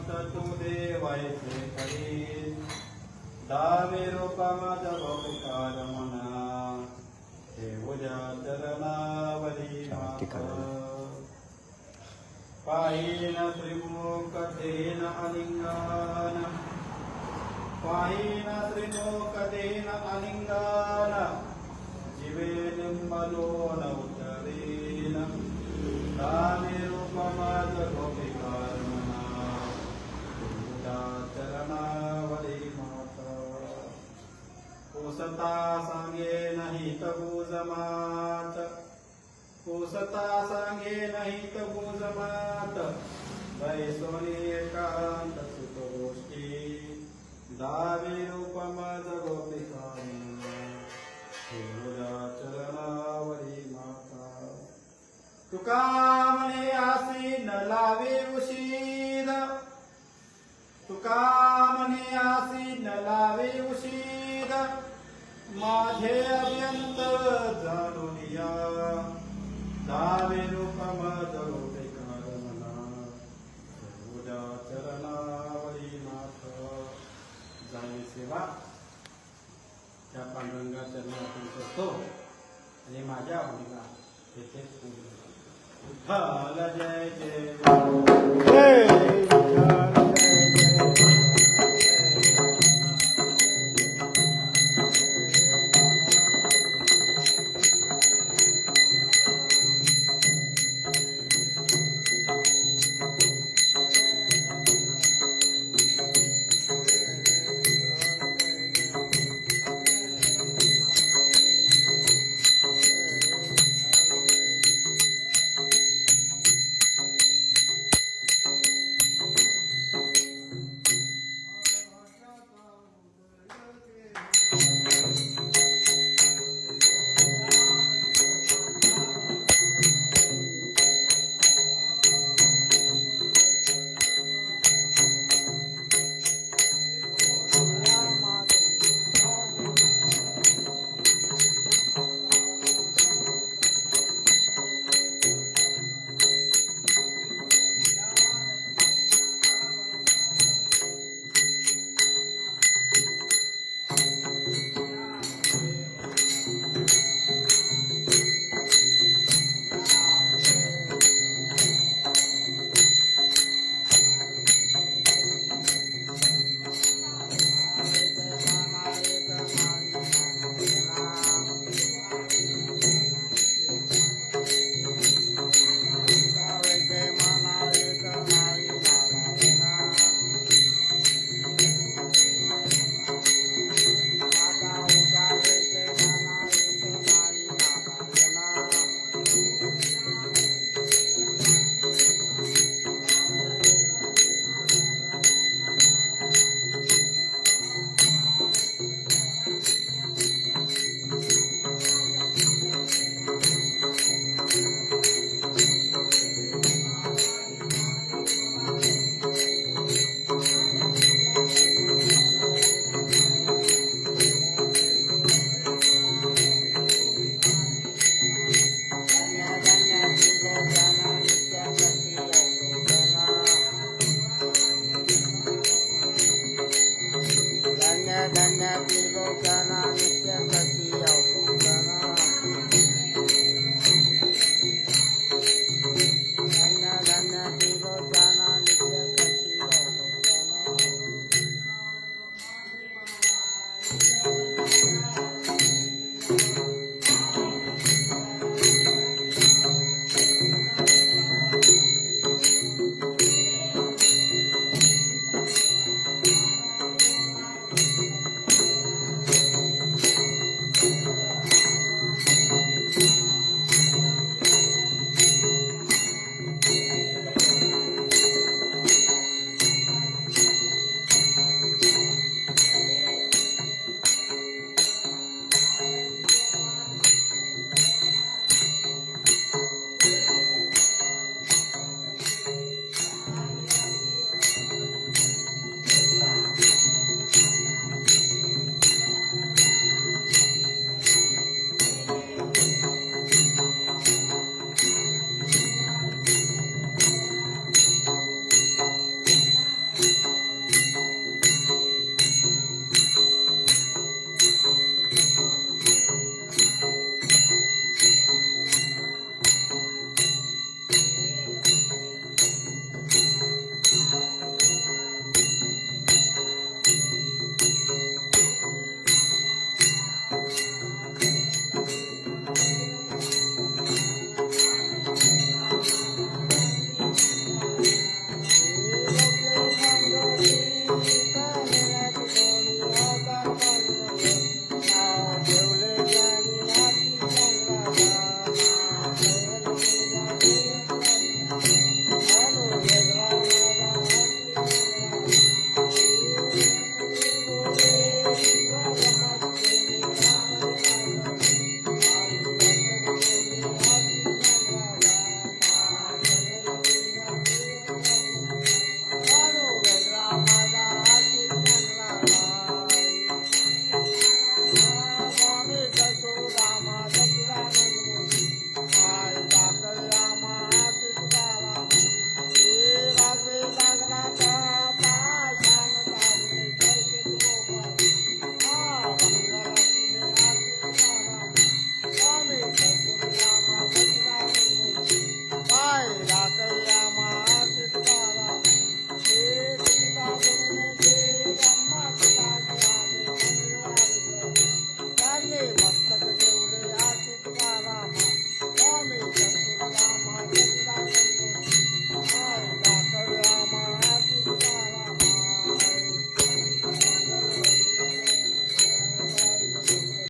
S3: मत तू देवायचे करी दावे रूप माझ भविकार मना हे उद्या चरणावरी पायीन त्रिमुख देन अलिंगन पायीन त्रिमुख देन अलिंगन जीवे निंबलोन उत्तरेन दावे रूप माझ भविकार मना उद्या चरणावरी कोसता सांगे नाही तबू जमात कोसता सांगे नाही तबू जमात बैसोनी एकांत सुख गोष्टी दावी रूप माझ गोपिकान चरणावरी माता तुका म्हणे आसी न लावे उशीर तुका म्हणे आसी न लावे उशीर माझे अत्यंत जाणून या दावे रूप मज बेकार मना उद्या चरणावरी मात जाई सेवा त्या पांडुरंगा चरणातून करतो आणि माझ्या आवडीला तेथेच पूर्ण विठ्ठल जय